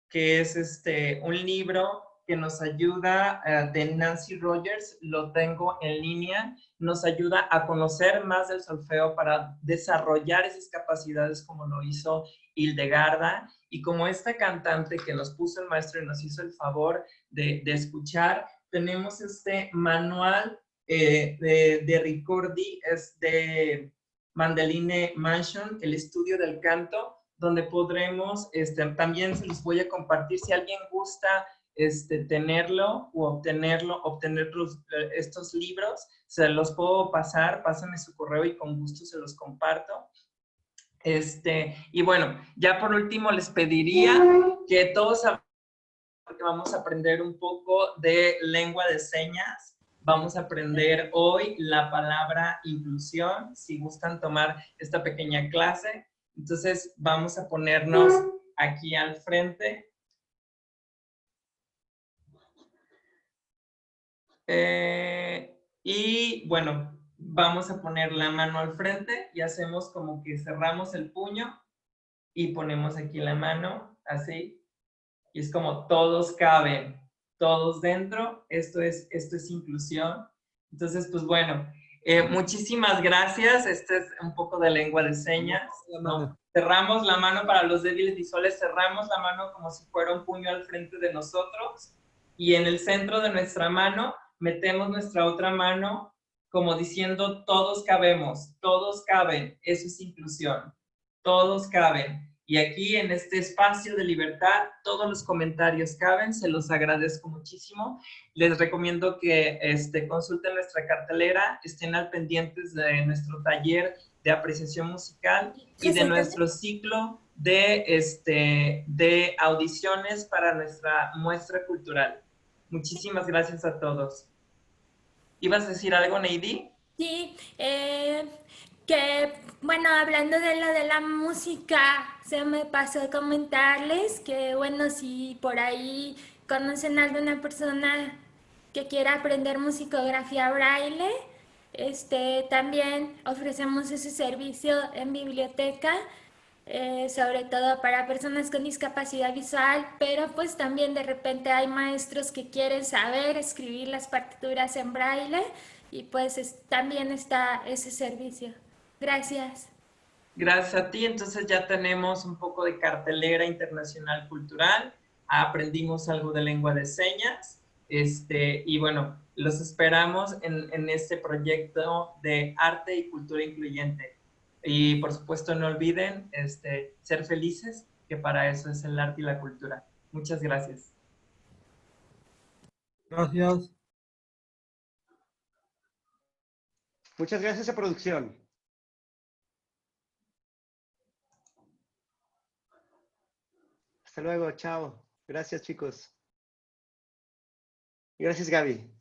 que es un libro que nos ayuda de Nancy Rogers, lo tengo en línea, nos ayuda a conocer más del solfeo para desarrollar esas capacidades como lo hizo Hildegarda, y como esta cantante que nos puso el maestro y nos hizo el favor de escuchar, tenemos este manual de Ricordi, es de Mandeline Mansion, el estudio del canto, donde podremos, también se los voy a compartir, si alguien gusta tenerlo o obtener estos libros, se los puedo pasar, pásenme su correo y con gusto se los comparto. Y bueno, ya por último les pediría que todos, porque vamos a aprender un poco de lengua de señas. Vamos a aprender hoy la palabra inclusión, si gustan tomar esta pequeña clase. Entonces vamos a ponernos aquí al frente. Y bueno, vamos a poner la mano al frente y hacemos como que cerramos el puño y ponemos aquí la mano, así. Y es como todos caben, todos dentro. Esto es inclusión. Entonces, pues bueno, muchísimas gracias. Este es un poco de lengua de señas, ¿no? Cerramos la mano para los débiles visuales, cerramos la mano como si fuera un puño al frente de nosotros. Y en el centro de nuestra mano metemos nuestra otra mano como diciendo todos cabemos, todos caben. Eso es inclusión. Todos caben. Y aquí en este espacio de libertad, todos los comentarios caben, se los agradezco muchísimo. Les recomiendo que consulten nuestra cartelera, estén al pendientes de nuestro taller de apreciación musical y de nuestro ciclo de audiciones para nuestra muestra cultural. Muchísimas gracias a todos. ¿Ibas a decir algo, Neidi? Sí, que bueno, hablando de lo de la música, se me pasó a comentarles que bueno, si por ahí conocen a alguna persona que quiera aprender musicografía braille, también ofrecemos ese servicio en biblioteca, sobre todo para personas con discapacidad visual, pero pues también de repente hay maestros que quieren saber escribir las partituras en braille y pues también está ese servicio. Gracias. Gracias a ti, entonces ya tenemos un poco de cartelera internacional cultural, aprendimos algo de lengua de señas, y bueno, los esperamos en este proyecto de arte y cultura incluyente. Y por supuesto no olviden ser felices, que para eso es el arte y la cultura. Muchas gracias. Gracias. Muchas gracias a producción. Hasta luego, chao. Gracias, chicos. Gracias, Gaby.